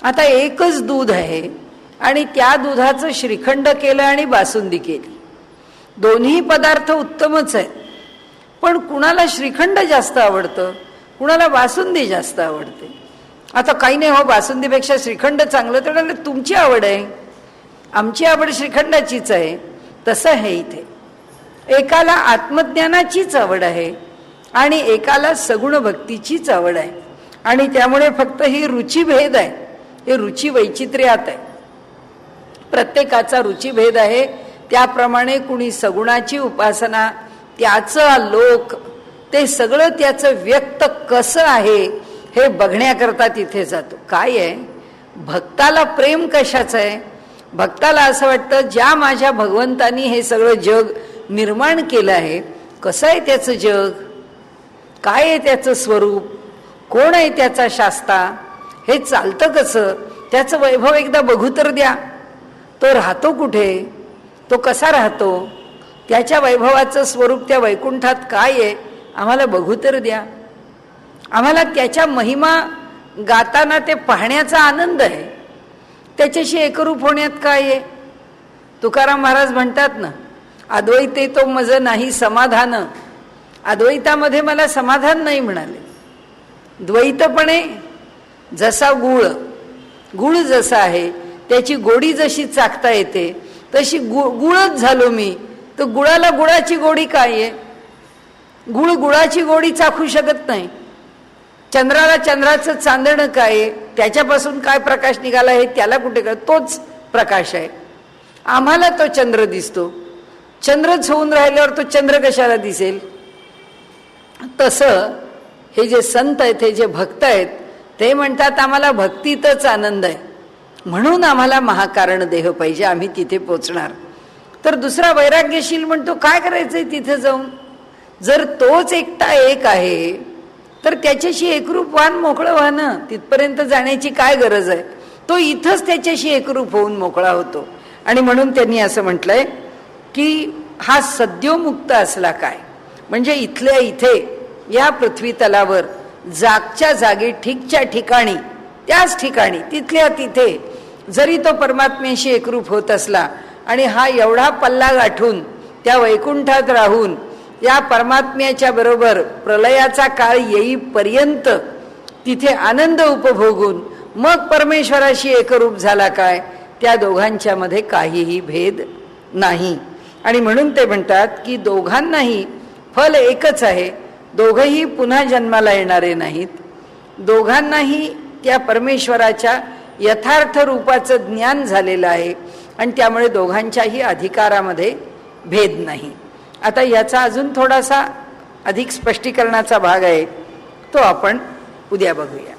आता एकच दूध आहे आणि त्या दुधाचं श्रीखंड केलं आणि बासुंदी केली, दोन्ही पदार्थ उत्तमच आहेत, पण कुणाला श्रीखंड जास्त आवडतं, कुणाला बासुंदी जास्त आवडते. आता काही नाही हो, बासुंदीपेक्षा श्रीखंड चांगलं, तर तुमची आवड आहे, आमची आवड श्रीखंडाचीच आहे. तसं आहे इथे, एकाला आत्मज्ञानाचीच आवड आहे आणि एकाला सगुण भक्तीचीच आवड आहे. आणि त्यामुळे फक्त ही रुचीभेद आहे, हे रुची वैचित्र्यात आहे. प्रत्येकाचा रुचीभेद आहे. त्याप्रमाणे कुणी सगुणाची उपासना, त्याचं लोक, ते सगळं त्याचं व्यक्त कसं आहे हे बघण्याकरता तिथे जातो. काय आहे भक्ताला प्रेम कशाचं आहे? भक्ताला असं वाटतं ज्या माझ्या भगवंतानी हे सगळं जग निर्माण केलं आहे, कसं आहे त्याचं जग, काय आहे त्याचं स्वरूप, कोण आहे त्याचा शास्ता, हे चालतं कसं, त्याचं वैभव एकदा बघू तर द्या. तो राहतो कुठे, तो कसा राहतो, त्याच्या वैभवाचं स्वरूप त्या वैकुंठात काय आहे, आम्हाला बघू तर द्या. आम्हाला त्याच्या महिमा गाताना ते पाहण्याचा आनंद आहे. त्याच्याशी एकरूप होण्यात काय आहे? तुकाराम महाराज म्हणतात ना, अद्वैते तो मज नाही समाधान. अद्वैतामध्ये मला समाधान नाही म्हणाले. द्वैतपणे जसा गुळ जसा आहे, त्याची गोडी जशी चाखता येते तशी गुळच झालो मी, तर गुळाला गुळाची गोडी काय आहे? गुळ गुळाची गोडी चाखू शकत नाही. चंद्राला चंद्राचं चांदणं काय आहे, त्याच्यापासून काय प्रकाश निघाला हे त्याला कुठे कळ, तोच प्रकाश आहे. आम्हाला तो चंद्र दिसतो, चंद्रच होऊन राहिल्यावर तो चंद्र कशाला दिसेल? तसं हे जे संत आहेत, हे जे भक्त आहेत, ते म्हणतात आम्हाला भक्तीतच आनंद आहे, म्हणून आम्हाला महाकारण देह पाहिजे, आम्ही तिथे पोचणार. तर दुसरा वैराग्यशील म्हणतो काय करायचंय तिथे जाऊन? जर तोच एकटा एक आहे तर त्याच्याशी एकरूप व्हान, मोकळं व्हानं, तिथपर्यंत जाण्याची काय गरज आहे? तो इथंच त्याच्याशी एकरूप होऊन मोकळा होतो. आणि म्हणून त्यांनी असं म्हटलंय की हा सद्योमुक्त असला काय, म्हणजे इथल्या इथे या पृथ्वी तलावर जागच्या जागी, ठीकच्या ठिकाणी, त्याच ठिकाणी, तिथल्या तिथे जरी तो परमात्म्याशी एकरूप होत असला आणि हा एवढा पल्ला गाठून त्या वैकुंठात राहून या परमात्म्याच्या बरोबर प्रलयाचा काळ येईपर्यंत तिथे आनंद उपभोगून मग परमेश्वराशी एकरूप झाला काय, त्या दोघांच्या मध्ये काहीही भेद नाही. आणि म्हणून ते म्हणतात की दोघांनाही फल एकच आहे, दोघंही पुन्हा जन्माला येणारे नाहीत, दोघांनाही त्या परमेश्वराच्या यथार्थ रूपाचं ज्ञान झालेलं आहे आणि त्यामुळे दोघांच्याही अधिकारामध्ये भेद नाही. आता याचा अजून थोडासा अधिक स्पष्टीकरणाचा भाग आहे, तो आपण उद्या बघूया.